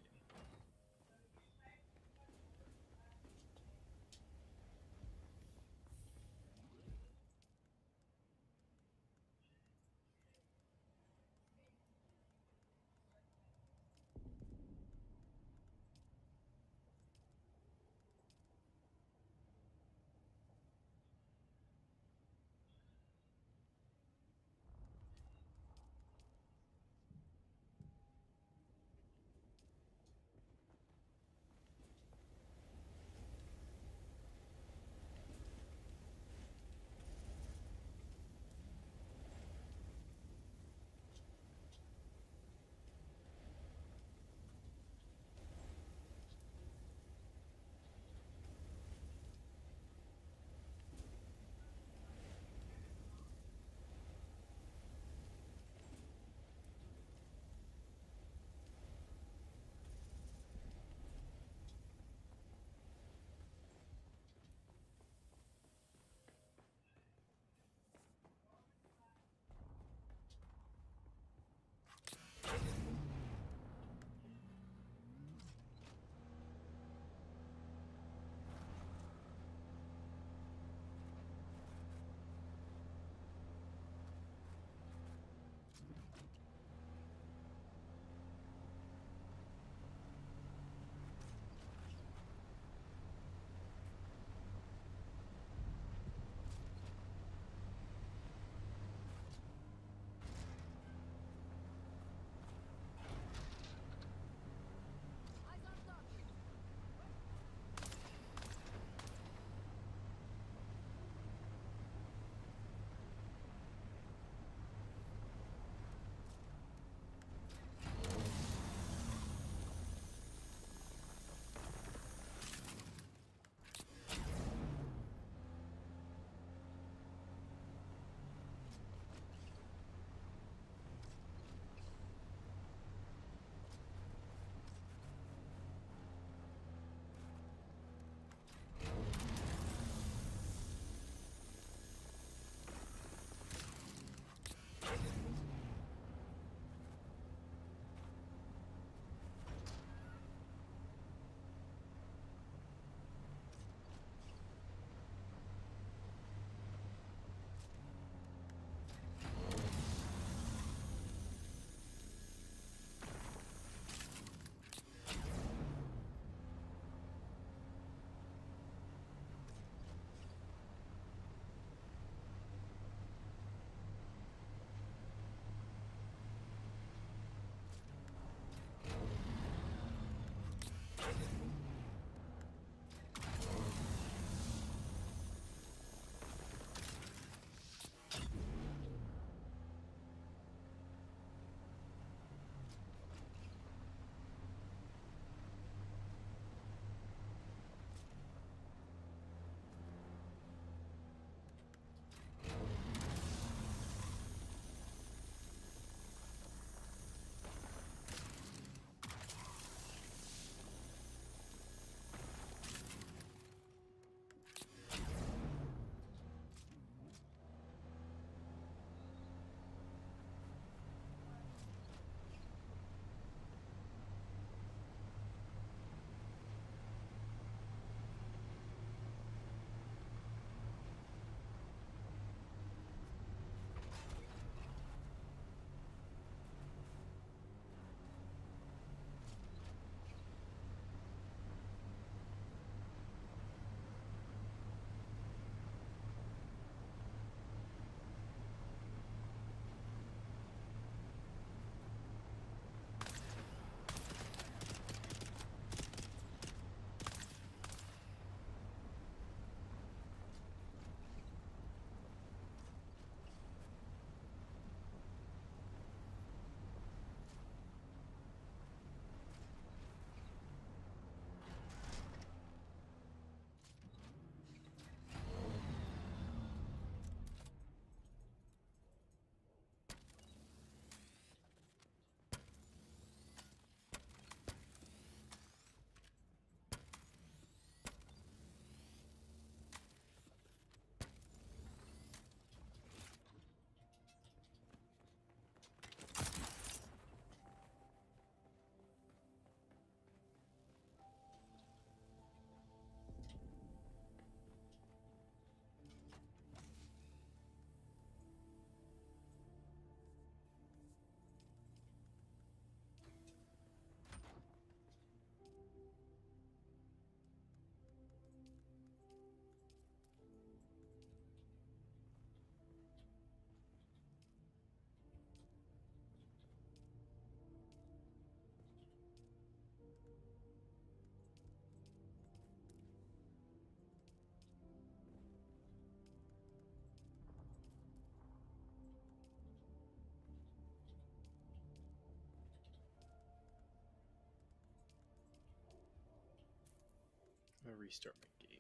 [SPEAKER 10] restart my game.